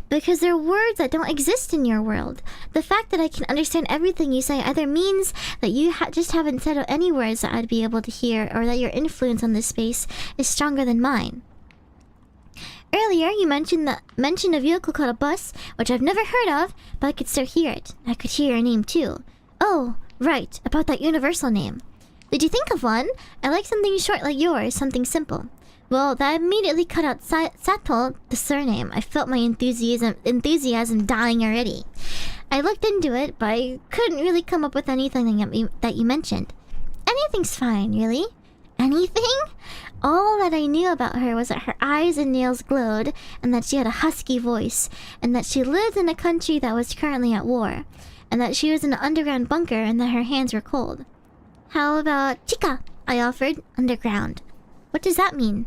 Because they're words that don't exist in your world. The fact that I can understand everything you say either means that you just haven't said any words that I'd be able to hear, or that your influence on this space is stronger than mine. Earlier, you mentioned a vehicle called a bus, which I've never heard of, but I could still hear it. I could hear your name too. Oh, right, about that universal name. Did you think of one? I like something short like yours, something simple. Well, that immediately cut out Sato, the surname. I felt my enthusiasm dying already. I looked into it, but I couldn't really come up with anything that you mentioned. Anything's fine, really. Anything? All that I knew about her was that her eyes and nails glowed, and that she had a husky voice, and that she lived in a country that was currently at war, and that she was in an underground bunker, and that her hands were cold. How about Chica? I offered. Underground. What does that mean?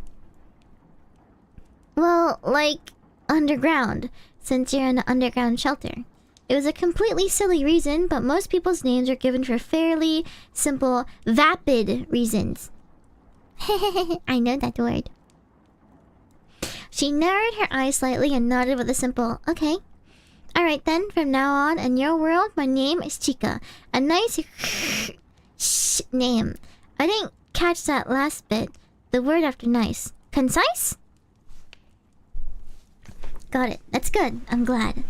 Well, like, underground, since you're in an underground shelter. It was a completely silly reason, but most people's names are given for fairly simple, vapid reasons. I know that word. She narrowed her eyes slightly and nodded with a simple, okay. Alright then, from now on, in your world, my name is Chica. A nice name. I didn't catch that last bit. The word after nice. Concise? Got it. That's good. I'm glad.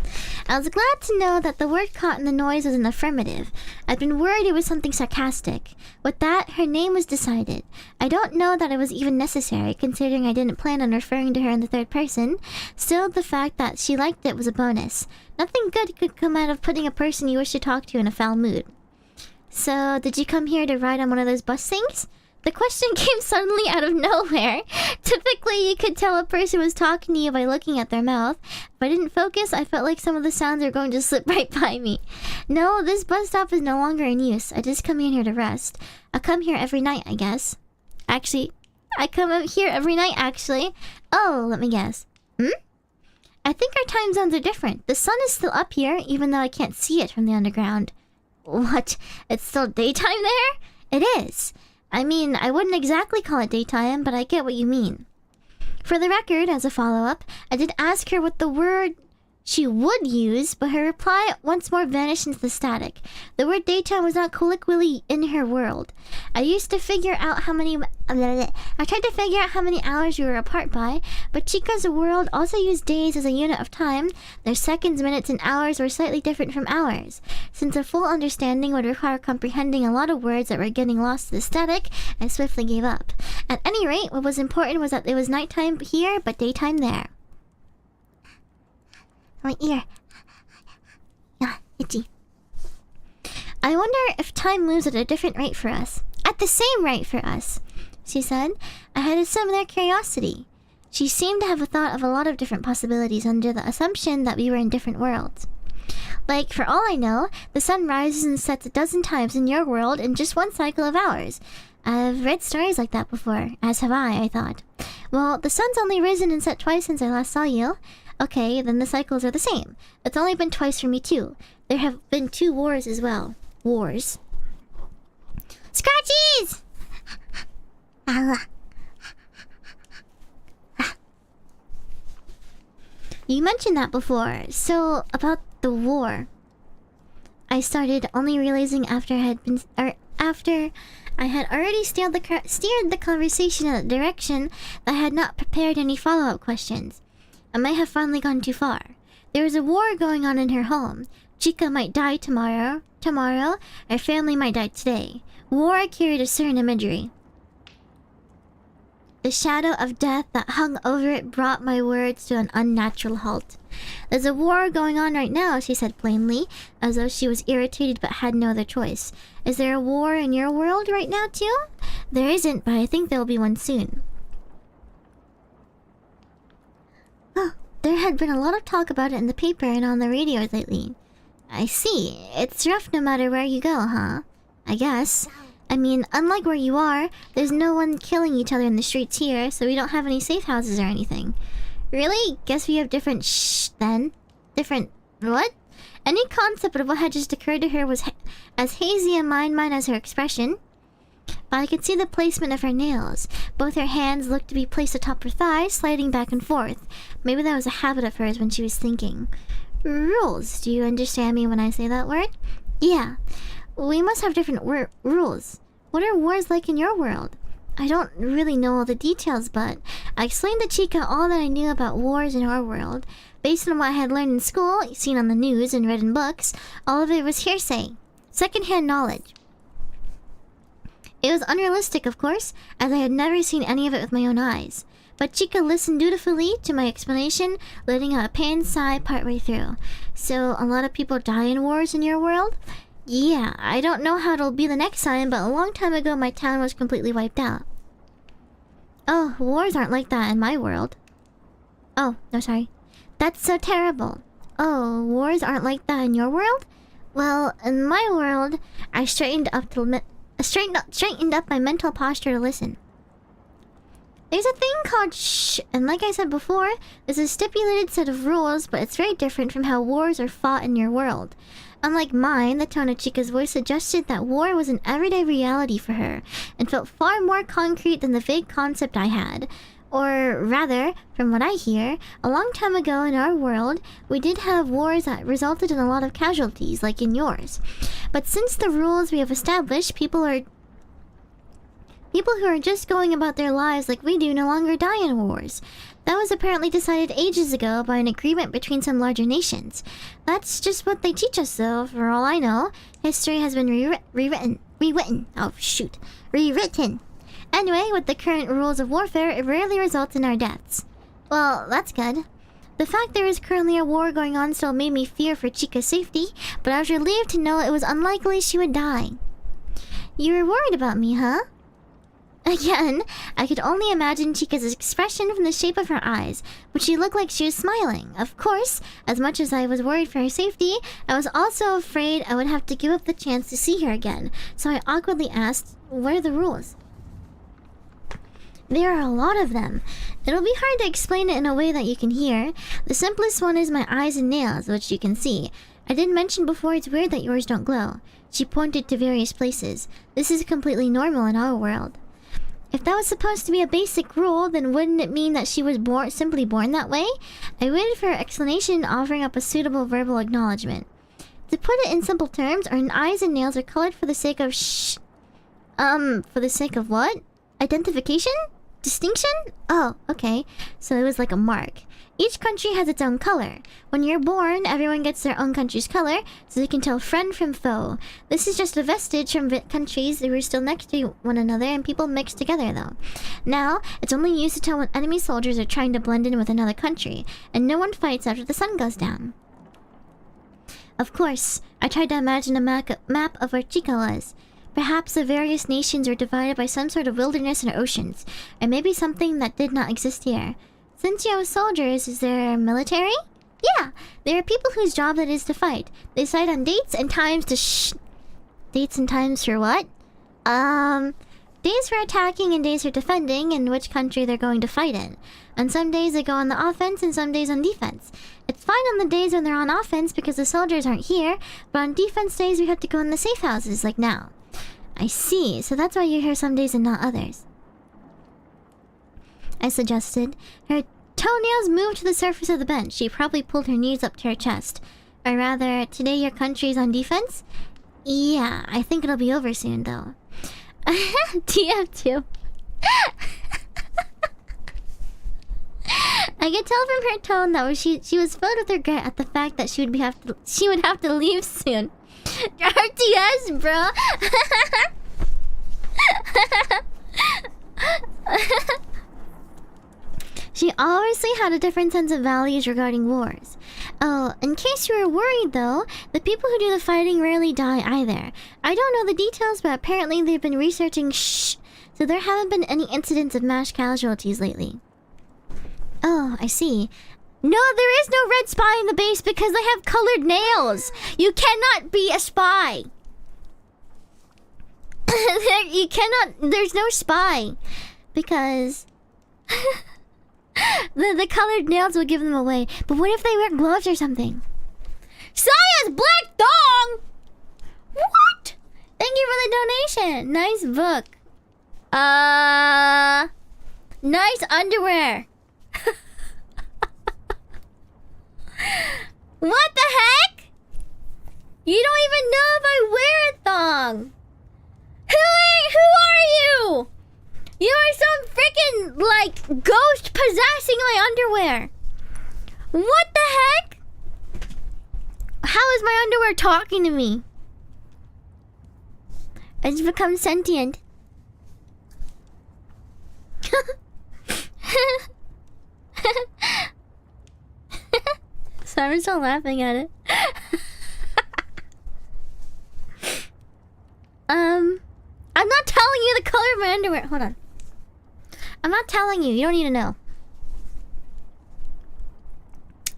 I was glad to know that the word caught in the noise was an affirmative. I'd been worried it was something sarcastic. With that, her name was decided. I don't know that it was even necessary, considering I didn't plan on referring to her in the third person. Still, the fact that she liked it was a bonus. Nothing good could come out of putting a person you wish to talk to in a foul mood. So, did you come here to ride on one of those bus things? The question came suddenly out of nowhere. Typically, you could tell a person was talking to you by looking at their mouth. If I didn't focus, I felt like some of the sounds were going to slip right by me. No, this bus stop is no longer in use. I just come in here to rest. I come here every night, I guess. Actually, I come up here every night, actually. Oh, let me guess. I think our time zones are different. The sun is still up here, even though I can't see it from the underground. What? It's still daytime there? It is. I mean, I wouldn't exactly call it daytime, but I get what you mean. For the record, as a follow-up, I did ask her what the word she would use, but her reply once more vanished into the static. The word daytime was not colloquially in her world. I tried to figure out how many hours we were apart by, but Chica's world also used days as a unit of time. Their seconds, minutes, and hours were slightly different from ours. Since a full understanding would require comprehending a lot of words that were getting lost to the static, I swiftly gave up. At any rate, what was important was that it was nighttime here, but daytime there. My ear. Yeah, itchy. I wonder if time moves at a different rate for us. At the same rate for us, she said. I had a similar curiosity. She seemed to have a thought of a lot of different possibilities under the assumption that we were in different worlds. Like, for all I know, the sun rises and sets a dozen times in your world in just one cycle of hours. I've read stories like that before, as have I thought. Well, the sun's only risen and set twice since I last saw you. Okay, then the cycles are the same. It's only been twice for me too. There have been 2 wars as well. Wars. Scratchies! You mentioned that before. So, about the war. I started only realizing after I had already steered the conversation in a direction that I had not prepared any follow-up questions. I might have finally gone too far. There is a war going on in her home. Chica might die tomorrow. Her family might die today. War carried a certain imagery. The shadow of death that hung over it brought my words to an unnatural halt. There's a war going on right now, she said plainly, as though she was irritated but had no other choice. Is there a war in your world right now too? There isn't, but I think there will be one soon. There had been a lot of talk about it in the paper and on the radio lately. I see. It's rough no matter where you go, huh? I guess. I mean, unlike where you are, there's no one killing each other in the streets here, so we don't have any safe houses or anything. Really? Guess we have different then? Different what? Any concept of what had just occurred to her was as hazy in my mind as her expression. But I could see the placement of her nails. Both her hands looked to be placed atop her thighs, sliding back and forth. Maybe that was a habit of hers when she was thinking. Rules. Do you understand me when I say that word? Yeah. We must have different rules. What are wars like in your world? I don't really know all the details, but I explained to Chica all that I knew about wars in our world. Based on what I had learned in school, seen on the news, and read in books, all of it was hearsay. Second-hand knowledge. It was unrealistic, of course, as I had never seen any of it with my own eyes. But Chica listened dutifully to my explanation, letting out a pained sigh partway through. So, a lot of people die in wars in your world? Yeah, I don't know how it'll be the next time, but a long time ago my town was completely wiped out. Oh, wars aren't like that in my world. Oh, no, sorry. That's so terrible. Oh, wars aren't like that in your world? Well, in my world, I straightened up my mental posture to listen. There's a thing called shh, and like I said before, there's a stipulated set of rules, but it's very different from how wars are fought in your world. Unlike mine, the tone of Chica's voice suggested that war was an everyday reality for her, and felt far more concrete than the vague concept I had. Or rather, from what I hear, a long time ago in our world, we did have wars that resulted in a lot of casualties, like in yours. But since the rules we have established, people People who are just going about their lives like we do no longer die in wars. That was apparently decided ages ago by an agreement between some larger nations. That's just what they teach us, though. For all I know, history has been rewritten. Oh, shoot. Rewritten. Anyway, with the current rules of warfare, it rarely results in our deaths. Well, that's good. The fact there is currently a war going on still made me fear for Chica's safety, but I was relieved to know it was unlikely she would die. You were worried about me, huh? Again, I could only imagine Chica's expression from the shape of her eyes, but she looked like she was smiling. Of course, as much as I was worried for her safety, I was also afraid I would have to give up the chance to see her again, so I awkwardly asked, what are the rules? There are a lot of them. It'll be hard to explain it in a way that you can hear. The simplest one is my eyes and nails, which you can see. I did mention before it's weird that yours don't glow. She pointed to various places. This is completely normal in our world. If that was supposed to be a basic rule, then wouldn't it mean that she was simply born that way? I waited for her explanation, offering up a suitable verbal acknowledgement. To put it in simple terms, our eyes and nails are colored for the sake of for the sake of what? Identification? Distinction? Oh, okay. So it was like a mark. Each country has its own color. When you're born, everyone gets their own country's color, so they can tell friend from foe. This is just a vestige from countries that were still next to one another and people mixed together, though. Now, it's only used to tell when enemy soldiers are trying to blend in with another country, and no one fights after the sun goes down. Of course, I tried to imagine a map of where Chica was. Perhaps the various nations are divided by some sort of wilderness and oceans, or maybe something that did not exist here. Since you have soldiers, is there military? Yeah, there are people whose job it is to fight. They decide on dates and times to Dates and times for what? Days for attacking and days for defending, and which country they're going to fight in. On some days they go on the offense and some days on defense. It's fine on the days when they're on offense because the soldiers aren't here, but on defense days we have to go in the safe houses, like now. I see, so that's why you're here some days and not others. I suggested. Her toenails moved to the surface of the bench. She probably pulled her knees up to her chest. Or rather, today your country's on defense? Yeah, I think it'll be over soon, though. TF2. I could tell from her tone that she was filled with regret at the fact that she would have to leave soon. RTS, bro. She obviously had a different sense of values regarding wars. Oh, in case you were worried though, the people who do the fighting rarely die either. I don't know the details, but apparently they've been researching so there haven't been any incidents of mass casualties lately. Oh, I see. No, there is no red spy in the base because they have colored nails. You cannot be a spy. There's no spy. Because the colored nails would give them away. But what if they wear gloves or something? Saya's black dong! What? Thank you for the donation. Nice book. Nice underwear. What the heck? You don't even know if I wear a thong. Who are you? You are some freaking, like, ghost possessing my underwear. What the heck? How is my underwear talking to me? It's become sentient. So I'm still laughing at it. I'm not telling you the color of my underwear. Hold on. I'm not telling you. You don't need to know.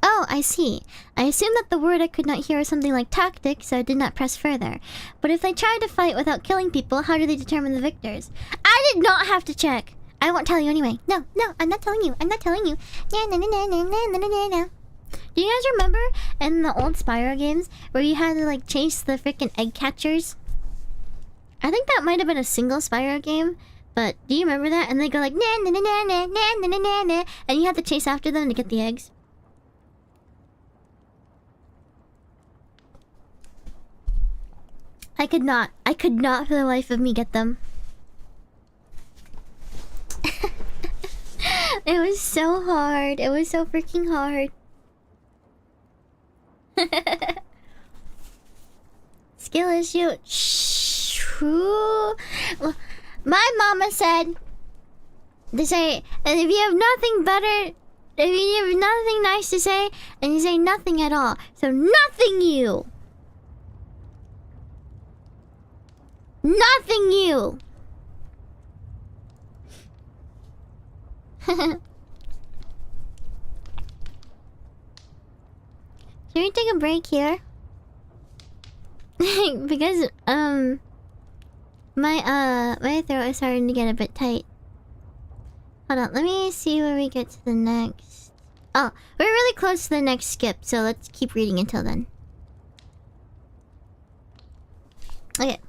Oh, I see. I assumed that the word I could not hear was something like tactic, so I did not press further. But if they tried to fight without killing people, how do they determine the victors? I did not have to check. I won't tell you anyway. No, I'm not telling you. I'm not telling you. No. Do you guys remember in the old Spyro games where you had to like chase the freaking egg catchers? I think that might have been a single Spyro game, but do you remember that? And they go like na na na na na na na na na, and you have to chase after them to get the eggs. I could not for the life of me get them. It was so hard. It was so freaking hard. Skill issue. True. My mama said to say, and if you have nothing better, if you have nothing nice to say, and you say nothing at all. So nothing you. Nothing you. Can we take a break here? Because my throat is starting to get a bit tight. Hold on, let me see where we get to the next. Oh, we're really close to the next skip, so let's keep reading until then. Okay.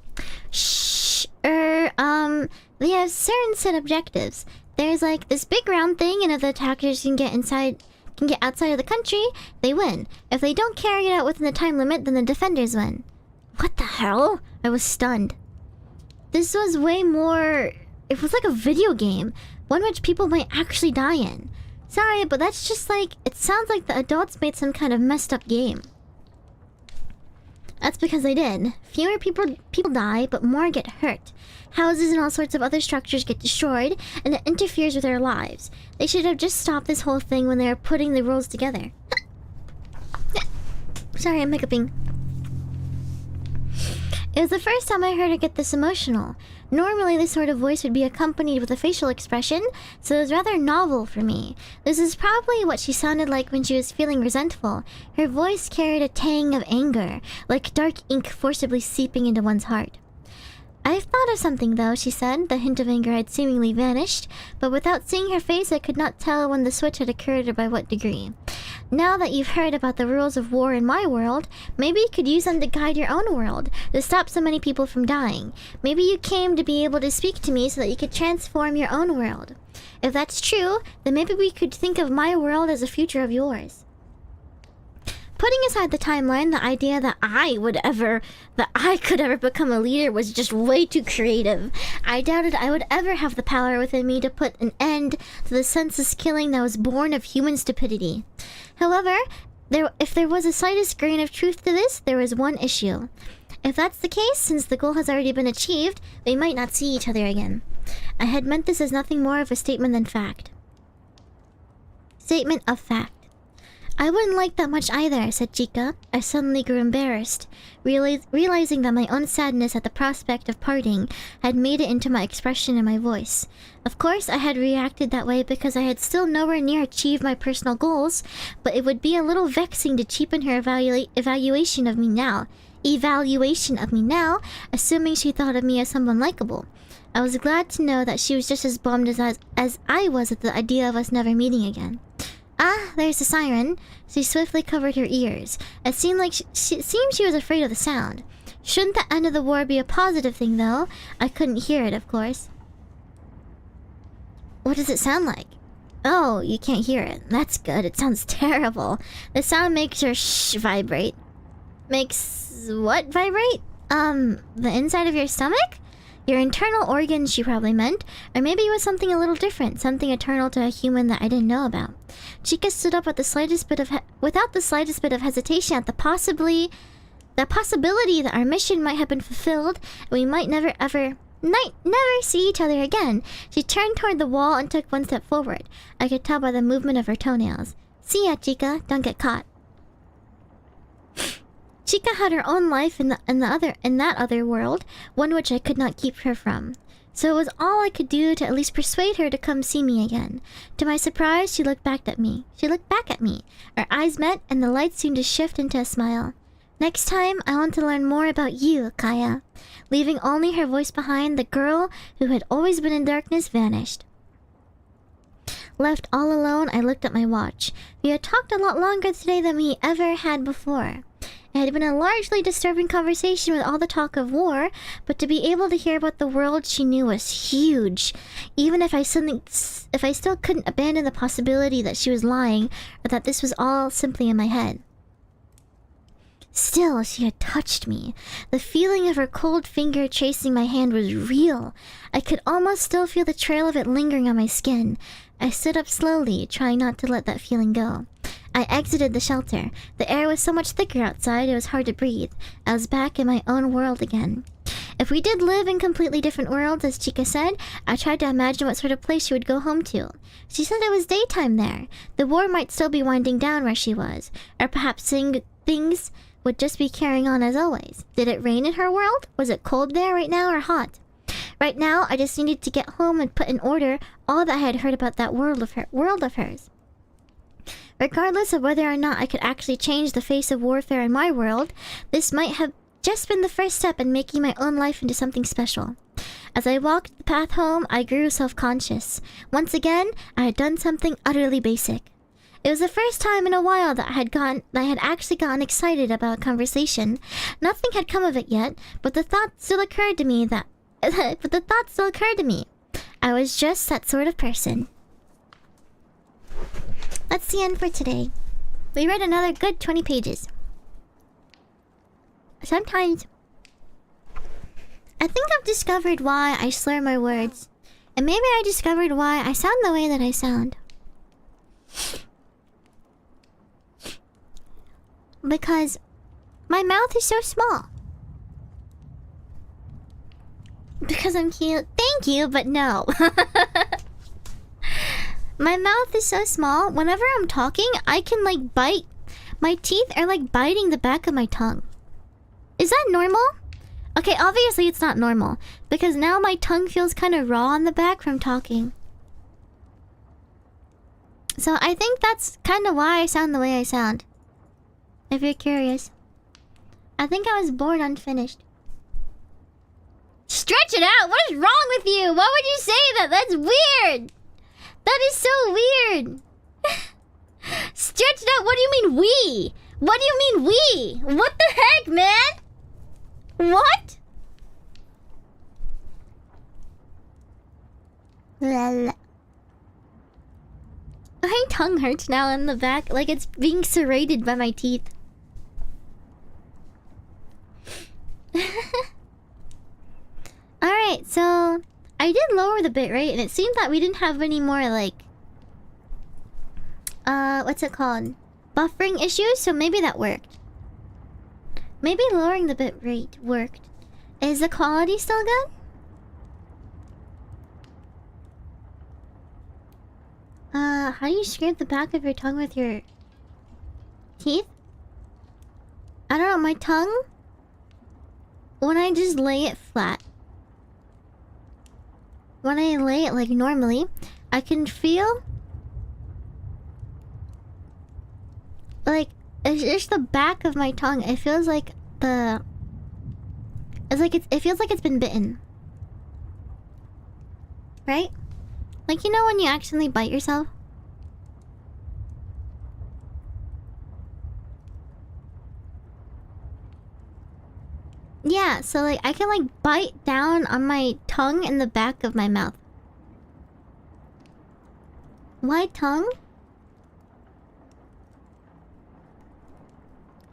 We have certain set objectives. There's like this big round thing, and if the attackers can get outside of the country, they win. If they don't carry it out within the time limit, then the defenders win. What the hell? I was stunned. This was way more... It was like a video game, one which people might actually die in. Sorry, but that's just like... It sounds like the adults made some kind of messed up game. That's because they did. Fewer people die, but more get hurt. Houses and all sorts of other structures get destroyed, and it interferes with their lives. They should have just stopped this whole thing when they were putting the rules together. Sorry, I'm hiccuping. It was the first time I heard her get this emotional. Normally, this sort of voice would be accompanied with a facial expression, so it was rather novel for me. This is probably what she sounded like when she was feeling resentful. Her voice carried a tang of anger, like dark ink forcibly seeping into one's heart. "I've thought of something, though," she said. The hint of anger had seemingly vanished, but without seeing her face, I could not tell when the switch had occurred or by what degree. "Now that you've heard about the rules of war in my world, maybe you could use them to guide your own world, to stop so many people from dying. Maybe you came to be able to speak to me so that you could transform your own world. If that's true, then maybe we could think of my world as a future of yours." Putting aside the timeline, the idea that I could ever become a leader was just way too creative. I doubted I would ever have the power within me to put an end to the senseless killing that was born of human stupidity. However, if there was the slightest grain of truth to this, there was one issue. If that's the case, since the goal has already been achieved, we might not see each other again. I had meant this as nothing more of a statement than fact. Statement of fact. "I wouldn't like that much either," said Chica. I suddenly grew embarrassed, realizing that my own sadness at the prospect of parting had made it into my expression and my voice. Of course, I had reacted that way because I had still nowhere near achieved my personal goals, but it would be a little vexing to cheapen her evaluation of me now, assuming she thought of me as someone likable. I was glad to know that she was just as bummed as I was at the idea of us never meeting again. Ah, there's the siren. She swiftly covered her ears. It seemed like she was afraid of the sound. Shouldn't the end of the war be a positive thing, though? I couldn't hear it, of course. What does it sound like? Oh, you can't hear it. That's good. It sounds terrible. The sound makes your vibrate. Makes what vibrate? The inside of your stomach? Your internal organs, she probably meant. Or maybe it was something a little different, something eternal to a human that I didn't know about. Chica stood up without the slightest bit of hesitation at the possibility that our mission might have been fulfilled, and we might never see each other again. She turned toward the wall and took one step forward. I could tell by the movement of her toenails. "See ya, Chica. Don't get caught." Chica had her own life in that other world, one which I could not keep her from. So it was all I could do to at least persuade her to come see me again. To my surprise, she looked back at me. Our eyes met, and the light seemed to shift into a smile. "Next time, I want to learn more about you, Kaya." Leaving only her voice behind, the girl who had always been in darkness vanished. Left all alone, I looked at my watch. We had talked a lot longer today than we ever had before. It had been a largely disturbing conversation with all the talk of war, but to be able to hear about the world she knew was huge. Even if I still couldn't abandon the possibility that she was lying, or that this was all simply in my head. Still, she had touched me. The feeling of her cold finger chasing my hand was real. I could almost still feel the trail of it lingering on my skin. I stood up slowly, trying not to let that feeling go. I exited the shelter. The air was so much thicker outside, it was hard to breathe. I was back in my own world again. If we did live in completely different worlds, as Chica said, I tried to imagine what sort of place she would go home to. She said it was daytime there. The war might still be winding down where she was. Or perhaps things would just be carrying on as always. Did it rain in her world? Was it cold there right now or hot? Right now, I just needed to get home and put in order all that I had heard about that world of hers. Regardless of whether or not I could actually change the face of warfare in my world, this might have just been the first step in making my own life into something special. As I walked the path home, I grew self-conscious. Once again, I had done something utterly basic. It was the first time in a while that I had actually gotten excited about a conversation. Nothing had come of it yet, but the thought still occurred to me I was just that sort of person. That's the end for today. We read another good 20 pages. Sometimes I think I've discovered why I slur my words. And maybe I discovered why I sound the way that I sound. Because my mouth is so small. Because I'm cute. Thank you, but no. My mouth is so small. Whenever I'm talking, I can like bite. My teeth are like biting the back of my tongue. Is that normal? Okay, obviously it's not normal. Because now my tongue feels kind of raw on the back from talking. So I think that's kind of why I sound the way I sound. If you're curious. I think I was born unfinished. Stretch it out! What is wrong with you? Why would you say that? That's weird! That is so weird! Stretch it out! What do you mean we? What do you mean we? What the heck, man? What? My tongue hurts now in the back, like it's being serrated by my teeth. Alright, so I did lower the bitrate, and it seemed that we didn't have any more, like... what's it called? Buffering issues, so maybe that worked. Maybe lowering the bitrate worked. Is the quality still good? How do you scrape the back of your tongue with your teeth? I don't know, my tongue? When I just lay it flat. When I lay it like normally, I can feel... like, it's just the back of my tongue. It feels like the... it feels like it's been bitten. Right? Like, you know when you accidentally bite yourself? Yeah, so like, I can like bite down on my tongue in the back of my mouth. Why tongue?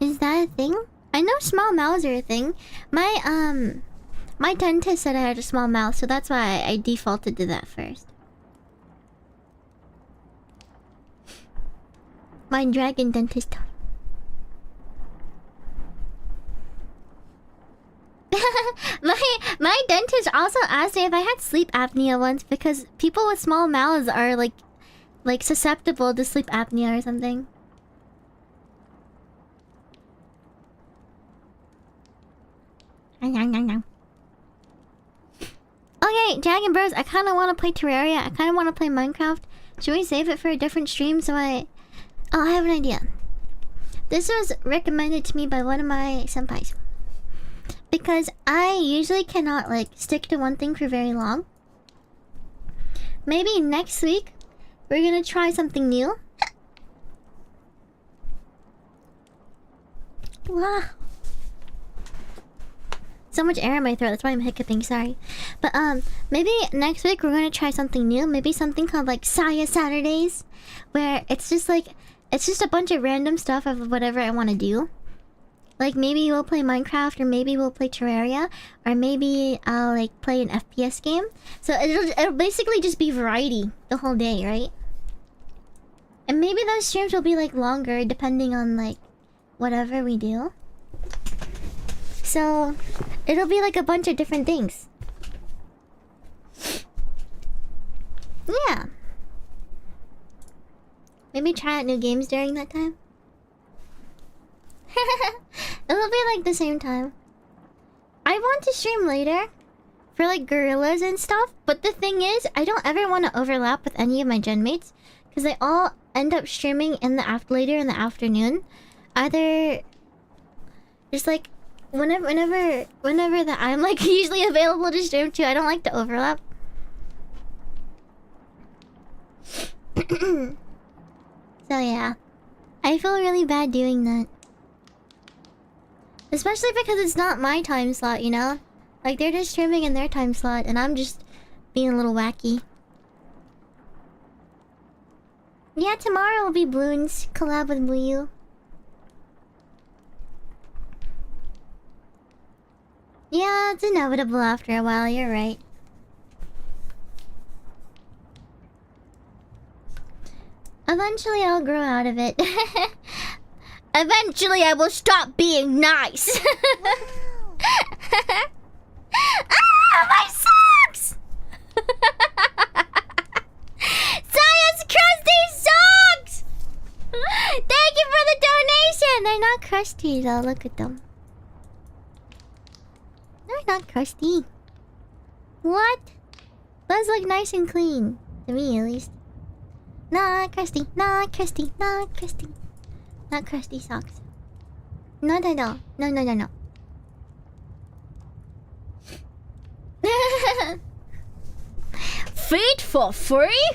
Is that a thing? I know small mouths are a thing. My dentist said I had a small mouth, so that's why I defaulted to that first. My dragon dentist. my dentist also asked me if I had sleep apnea once, because people with small mouths are like susceptible to sleep apnea or something. Okay, Dragon Bros, I kind of want to play Terraria. I kind of want to play Minecraft. Should we save it for a different stream so I have an idea. This was recommended to me by one of my senpais. Because I usually cannot like stick to one thing for very long. Maybe next week we're gonna try something new. Wow. So much air in my throat, that's why I'm hiccuping, sorry. But maybe next week we're gonna try something new. Maybe something called like Saya Saturdays, where it's just a bunch of random stuff of whatever I want to do. Like maybe we'll play Minecraft, or maybe we'll play Terraria, or maybe I'll like play an FPS game. So it'll basically just be variety the whole day, right? And maybe those streams will be like longer depending on like whatever we do. So it'll be like a bunch of different things. Yeah. Maybe try out new games during that time. It'll be like the same time. I want to stream later for like gorillas and stuff, but the thing is, I don't ever want to overlap with any of my gen mates because they all end up streaming in the later in the afternoon. Either just like whenever that I'm like usually available to stream too. I don't like to overlap. So yeah, I feel really bad doing that. Especially because it's not my time slot, you know? Like, they're just streaming in their time slot, and I'm just being a little wacky. Yeah, tomorrow will be Bloons collab with Blue. Yeah, it's inevitable after a while, you're right. Eventually I'll grow out of it. Eventually I will stop being nice. Ah, my socks! Saya's crusty socks! Thank you for the donation! They're not crusty though, look at them. They're not crusty. What? Those look nice and clean. To me at least. Not crusty, not crusty, not crusty. Not crusty socks. No, no, no. No, no, no, no. Feet for free?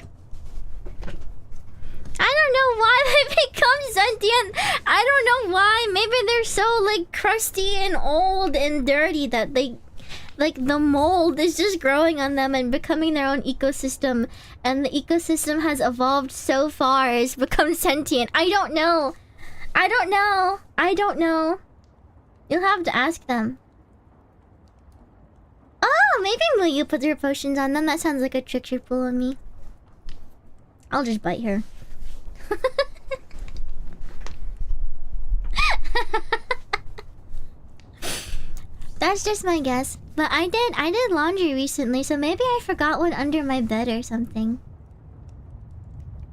I don't know why they become sentient. I don't know why. Maybe they're so like crusty and old and dirty that they... Like the mold is just growing on them and becoming their own ecosystem. And the ecosystem has evolved so far as become sentient. I don't know. I don't know. I don't know. You'll have to ask them. Oh, maybe Muyu put their potions on them. That sounds like a trick you're pulling me. I'll just bite her. That's just my guess. But I did laundry recently, so maybe I forgot one under my bed or something.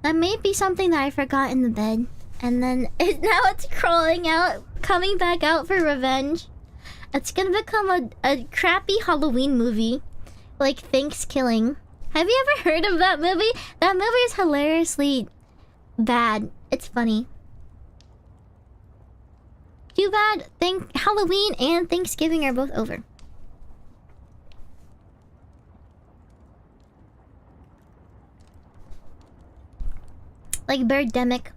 That may be something that I forgot in the bed. And then now it's crawling out, coming back out for revenge. It's gonna become a crappy Halloween movie. Like Thanksgiving. Have you ever heard of that movie? That movie is hilariously bad. It's funny. Too bad Halloween and Thanksgiving are both over. Like Birdemic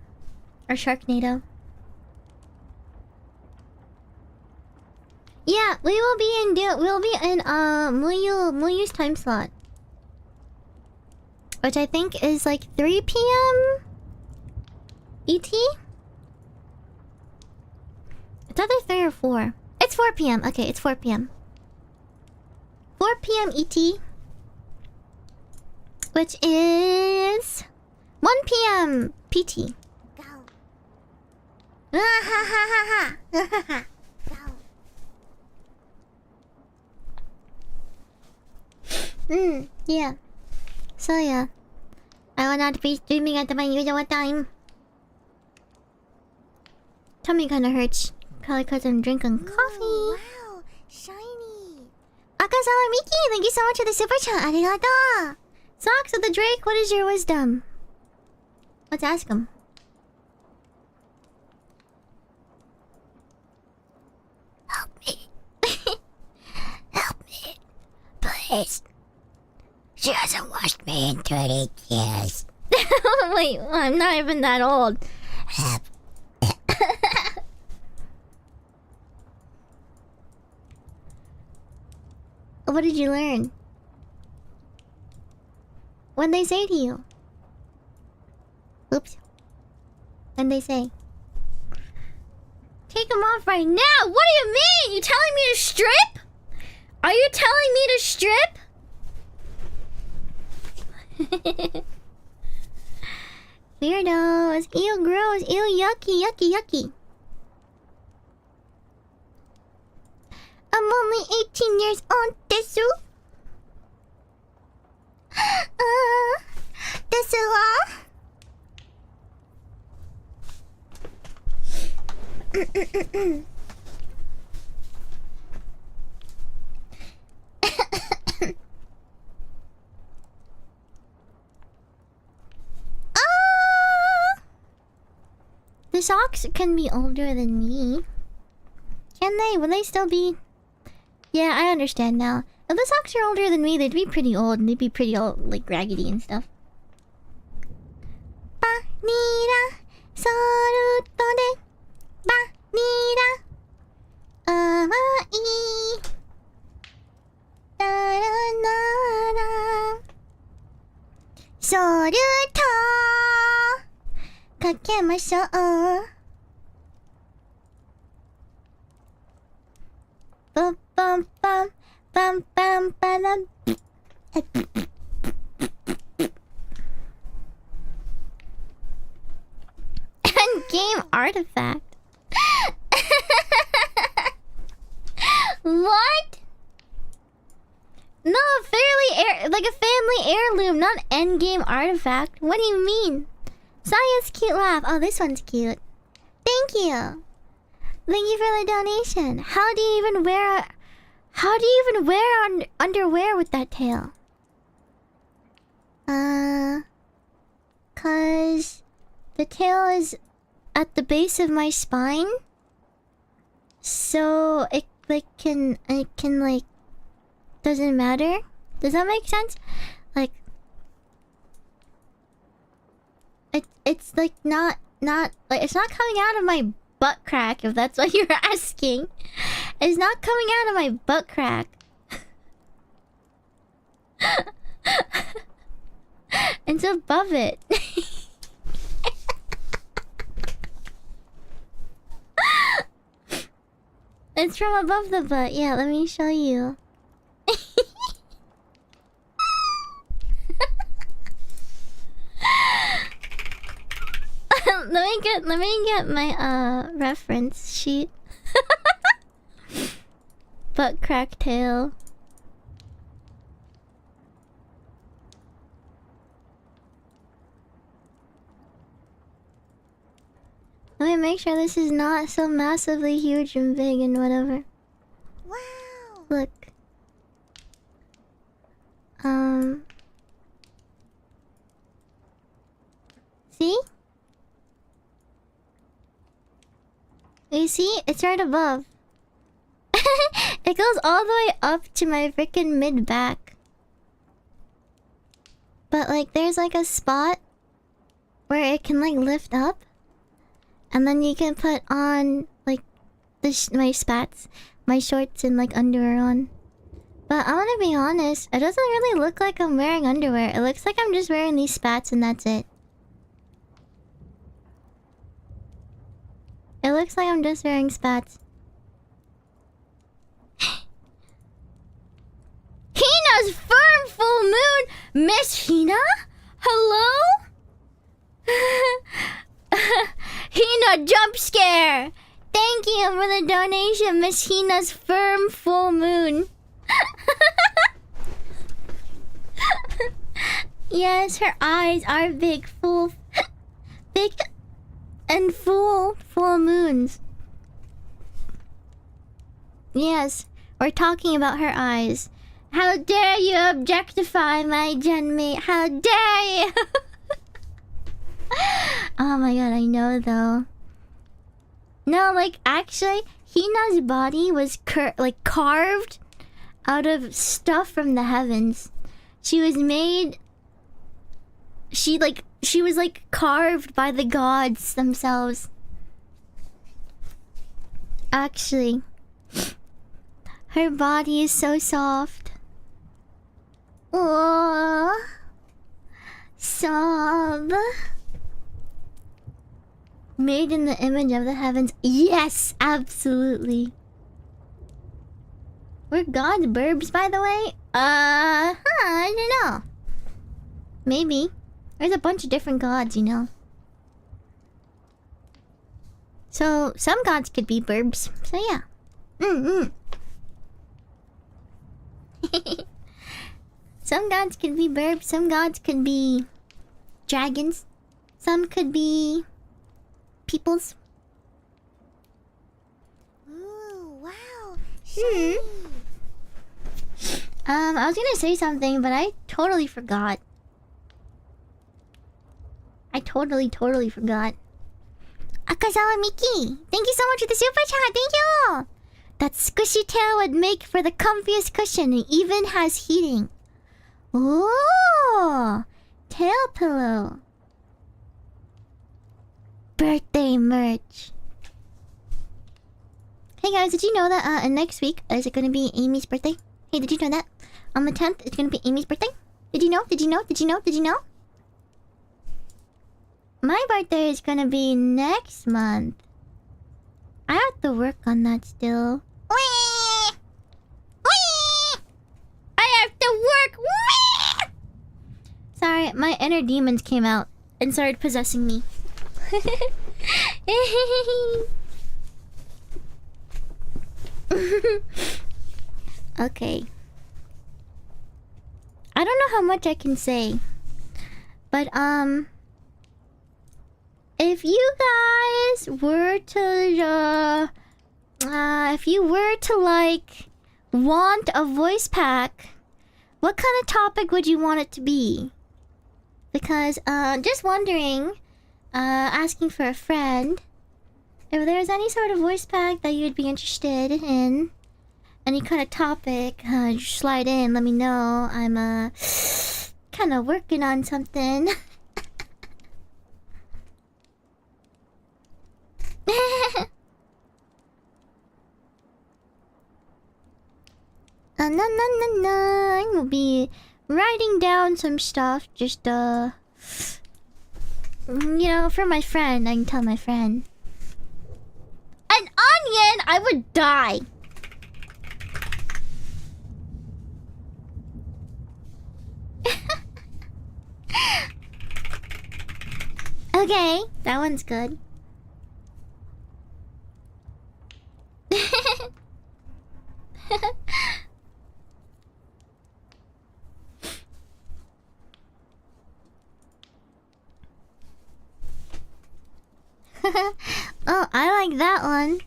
or Sharknado. Yeah, we'll be in Muyu's time slot. Which I think is like 3 PM ET? It's either 3 or 4. It's 4 PM. Okay, it's 4 PM. 4 PM ET. Which is 1 PM PT. Go. Ah ha ha ha ha. Go. Yeah. So yeah. I will not be streaming at my usual time. Tummy kinda hurts. Probably because I'm drinking coffee. Ooh, wow, shiny. Akazawa Miki, thank you so much for the super chat. Arigato. Socks of the Drake, what is your wisdom? Let's ask him. Help me. Help me. Please. She hasn't washed me in 30 years. Wait, I'm not even that old. Help. What did you learn? What'd they say to you? Oops. What'd they say? take them off right now. What do you mean? You telling me to strip? Are you telling me to strip? Weirdos. Ew, gross. Ew, yucky, yucky, yucky. I'm only 18 years old, desu. Desu wa? The socks can be older than me. Can they? Will they still be? Yeah, I understand now. If the socks are older than me, they'd be pretty old and they'd be pretty old, like raggedy and stuff. Ba-ni-da, soru-to-de. Ba-ni-da, awai. Da-da-da-da. Soru-to かけましょう。パンパンパンパンパンパラン。Game artifact. What? No, like a family heirloom, not endgame artifact. What do you mean? Science cute laugh. Oh, this one's cute. Thank you. Thank you for the donation. How do you even wear underwear with that tail? Cause the tail is at the base of my spine. So it can doesn't matter. Does that make sense? Like it's like not like it's not coming out of my butt crack, if that's what you're asking. It's not coming out of my butt crack. It's above it. It's from above the butt. Yeah, let me show you. Let me get my reference sheet. Butt crack tail. Let me make sure this is not so massively huge and big and whatever. Wow. Look. See? You see? It's right above. It goes all the way up to my freaking mid-back. But like there's like a spot where it can like lift up. And then you can put on like my spats, my shorts and like underwear on. But I want to be honest, it doesn't really look like I'm wearing underwear. It looks like I'm just wearing these spats and that's it. It looks like I'm just wearing spats. Hina's firm full moon! Miss Hina? Hello? Hina jump scare! Thank you for the donation, Miss Hina's firm full moon. Yes, her eyes are big, big and full moons. Yes, we're talking about her eyes. How dare you objectify my genmate? How dare you? Oh my god, I know though. No, like actually, Hina's body was carved out of stuff from the heavens. She was made. She was like carved by the gods themselves. Actually, her body is so soft. Oh, sob. Made in the image of the heavens. Yes, absolutely. We're gods, burbs, by the way? I don't know. Maybe. There's a bunch of different gods, you know. So, some gods could be burbs. So, yeah. Some gods could be burbs. Some gods could be dragons. Some could be peoples. Ooh, wow. Shiny. I was gonna say something, but I totally forgot. I totally forgot. Akazawa Miki, thank you so much for the super chat. Thank you. That squishy tail would make for the comfiest cushion and even has heating. Ooh, tail pillow. Birthday merch. Hey guys, did you know that next week is it gonna be Amy's birthday? Hey, did you know that? On the 10th, it's gonna be Amy's birthday? Did you know? Did you know? Did you know? Did you know? My birthday is gonna be next month. I have to work on that still. Wee! Wee! I have to work! Wee! Sorry, my inner demons came out and started possessing me. Okay. I don't know how much I can say. But, if you guys were to, if you were to, like, want a voice pack, what kind of topic would you want it to be? Because, just wondering, asking for a friend, if there's any sort of voice pack that you'd be interested in, any kind of topic, just slide in, let me know. I'm, kind of working on something. I will be writing down some stuff, just, you know, for my friend. I can tell my friend. An onion? I would die. Okay, that one's good. Oh, I like that one.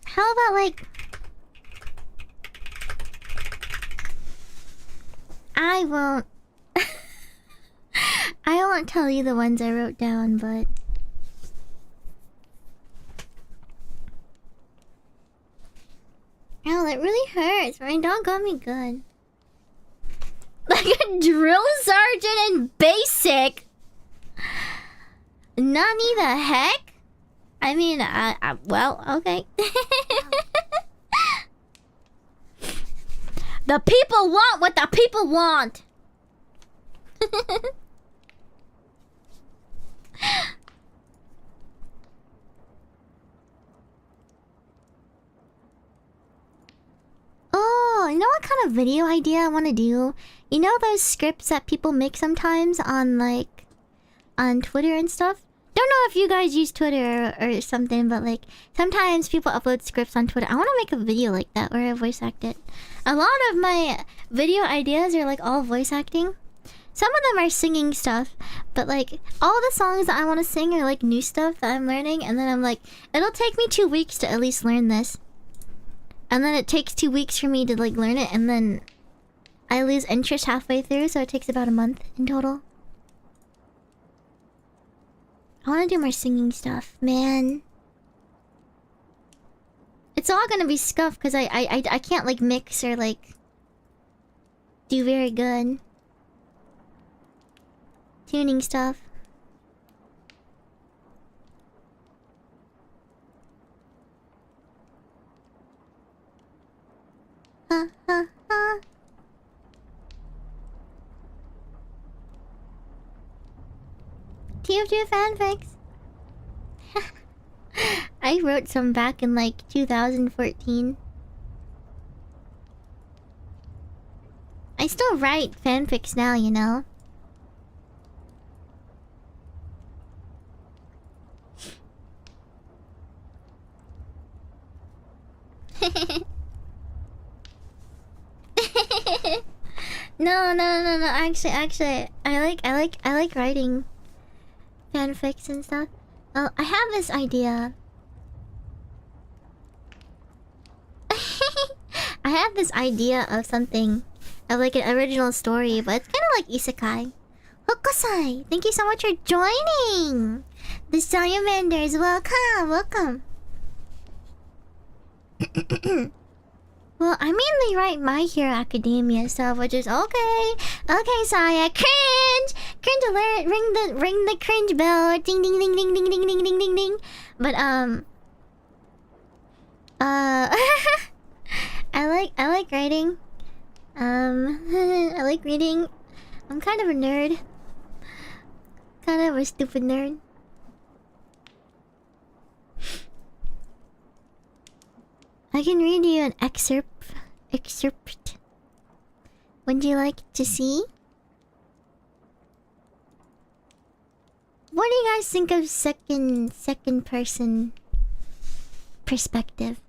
How about like... I won't... I won't tell you the ones I wrote down, but... Oh, that really hurts. My dog got me good. Like a drill sergeant in basic? Nani the heck? I mean, well, okay. The people want what the people want. Oh, you know what kind of video idea I want to do? You know those scripts that people make sometimes on, like, on Twitter and stuff? Don't know if you guys use Twitter or something, but, like, sometimes people upload scripts on Twitter. I want to make a video like that where I voice act it. A lot of my video ideas are, like, all voice acting. Some of them are singing stuff, but, like, all the songs that I want to sing are, like, new stuff that I'm learning, and then I'm like, it'll take me 2 weeks to at least learn this. And then it takes 2 weeks for me to, like, learn it, and then I lose interest halfway through, so it takes about a month in total. I want to do more singing stuff, man. It's all gonna be scuffed, because I can't, like, mix or, like, do very good. Tuning stuff. TF2 fanfics. I wrote some back in like 2014. I still write fanfics now, you know. No. Actually, I like writing fanfics and stuff. Oh, I have this idea. I have this idea of something, of like an original story, but it's kind of like isekai. Hokusai, thank you so much for joining. The Salamanders, welcome. Well, I mainly write My Hero Academia stuff, which is okay. Okay, Saya, cringe alert, ring the cringe bell, ding ding ding ding ding ding ding ding ding ding. But I like writing. I like reading. I'm kind of a nerd. Kind of a stupid nerd. I can read you an excerpt. Would you like to see? What do you guys think of second person perspective?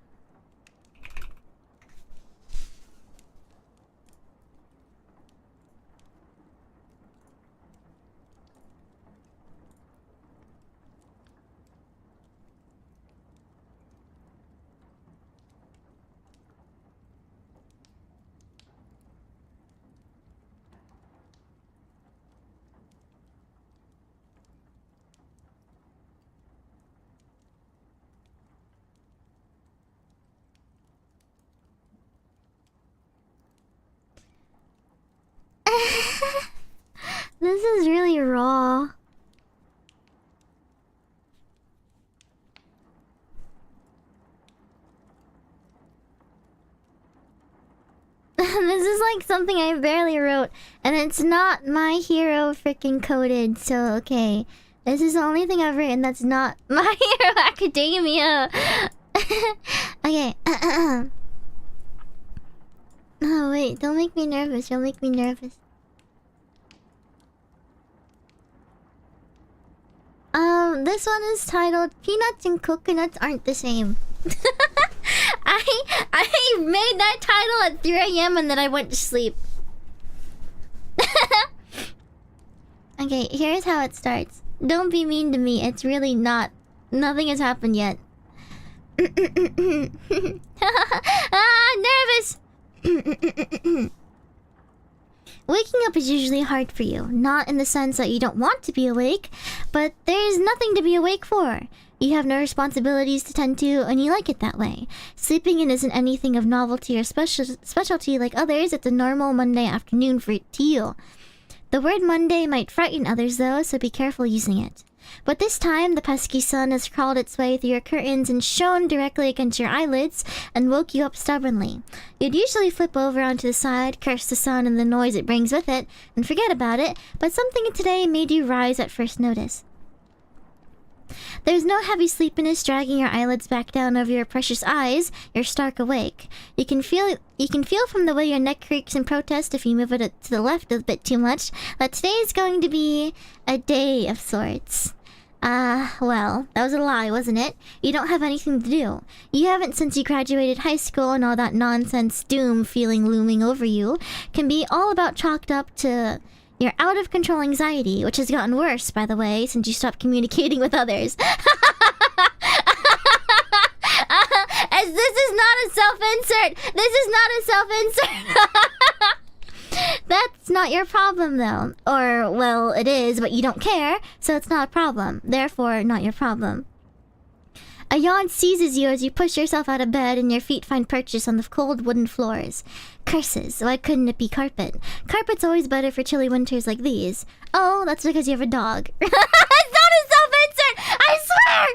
This is really raw. This is like something I barely wrote, and it's not My Hero freaking coded, so okay. This is the only thing I've written that's not My Hero Academia. Okay. Oh wait, don't make me nervous. You'll make me nervous. This one is titled Peanuts and Coconuts Aren't the Same. I made that title at 3 AM and then I went to sleep. Okay, here's how it starts. Don't be mean to me, it's really not. Nothing has happened yet. Nervous! Waking up is usually hard for you, not in the sense that you don't want to be awake, but there's nothing to be awake for. You have no responsibilities to tend to, and you like it that way. Sleeping in isn't anything of novelty or specialty like others. It's a normal Monday afternoon to you. The word Monday might frighten others though, so be careful using it. But this time, the pesky sun has crawled its way through your curtains and shone directly against your eyelids and woke you up stubbornly. You'd usually flip over onto the side, curse the sun and the noise it brings with it, and forget about it, but something today made you rise at first notice. There's no heavy sleepiness dragging your eyelids back down over your precious eyes. You're stark awake. You can feel from the way your neck creaks in protest if you move it to the left a bit too much that today is going to be a day of sorts. Well, that was a lie, wasn't it? You don't have anything to do. You haven't since you graduated high school, and all that nonsense doom feeling looming over you can be all about chalked up to your out-of-control anxiety, which has gotten worse, by the way, since you stopped communicating with others. As this is not a self-insert! This is not a self-insert! That's not your problem, though. Or, well, it is, but you don't care, so it's not a problem. Therefore, not your problem. A yawn seizes you as you push yourself out of bed and your feet find purchase on the cold wooden floors. Curses, why couldn't it be carpet? Carpet's always better for chilly winters like these. Oh, that's because you have a dog. It's not a self-insert! I swear!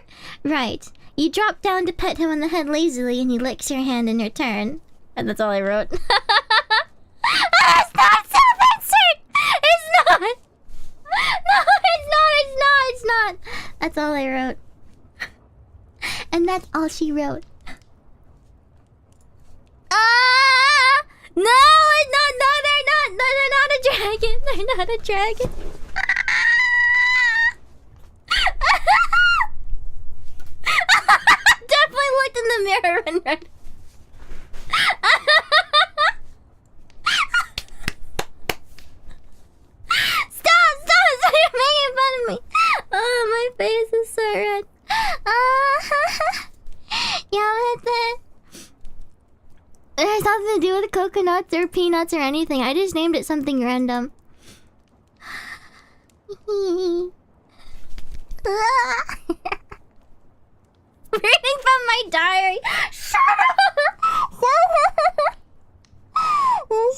Right. You drop down to pet him on the head lazily and he licks your hand in return. And that's all I wrote. It's not self-insert! It's not! No, it's not! that's all she wrote. Ah! No, it's not. No, they're not. No, they're not a dragon. They're not a dragon. Definitely looked in the mirror and read. Stop! You're making fun of me. Oh, my face is so red. Yeah, but it has nothing to do with coconuts or peanuts or anything. I just named it something random. Reading from my diary. Shut up!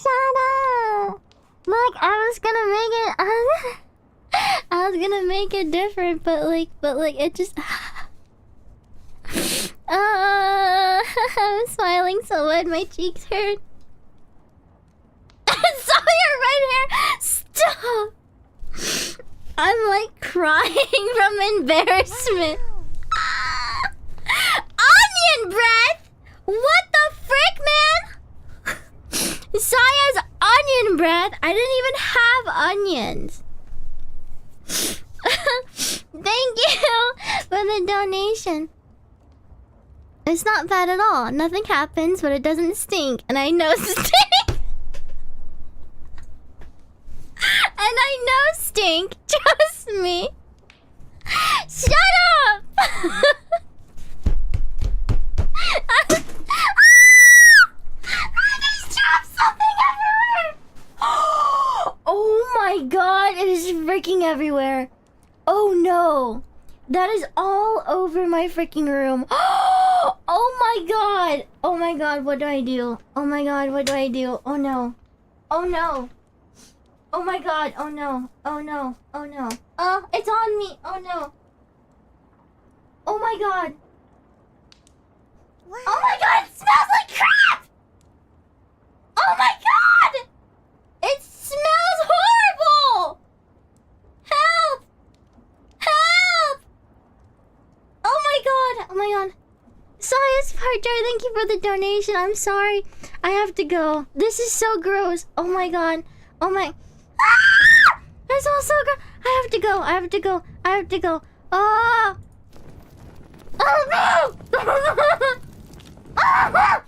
Shut up! Look, I was gonna make it different, but like it just. I'm smiling so bad my cheeks hurt. I saw your right hair. Stop! I'm like crying from embarrassment. Onion breath? What the frick, man? Saya's onion breath? I didn't even have onions. Thank you for the donation. It's not bad at all. Nothing happens, but it doesn't stink. And I know stink. And I know stink. Trust me. Shut up! I just dropped something everywhere! Oh my god, it is freaking everywhere. Oh no. That is all over my freaking room. Oh my god. Oh my god, what do I do? Oh my god, what do I do? Oh no. Oh no. Oh my god, oh no. Oh no. Oh no. Oh, it's on me. Oh no. Oh my god. Wow. Oh my god, it smells like crap! Oh my god! It smells horrible! Help! Help! Oh my god, oh my god. Saya's partner, thank you for the donation. I'm sorry. I have to go. This is so gross. Oh my god. Oh my... Ah! That smells so gross. I have to go. I have to go. I have to go. Oh! Oh no! Oh,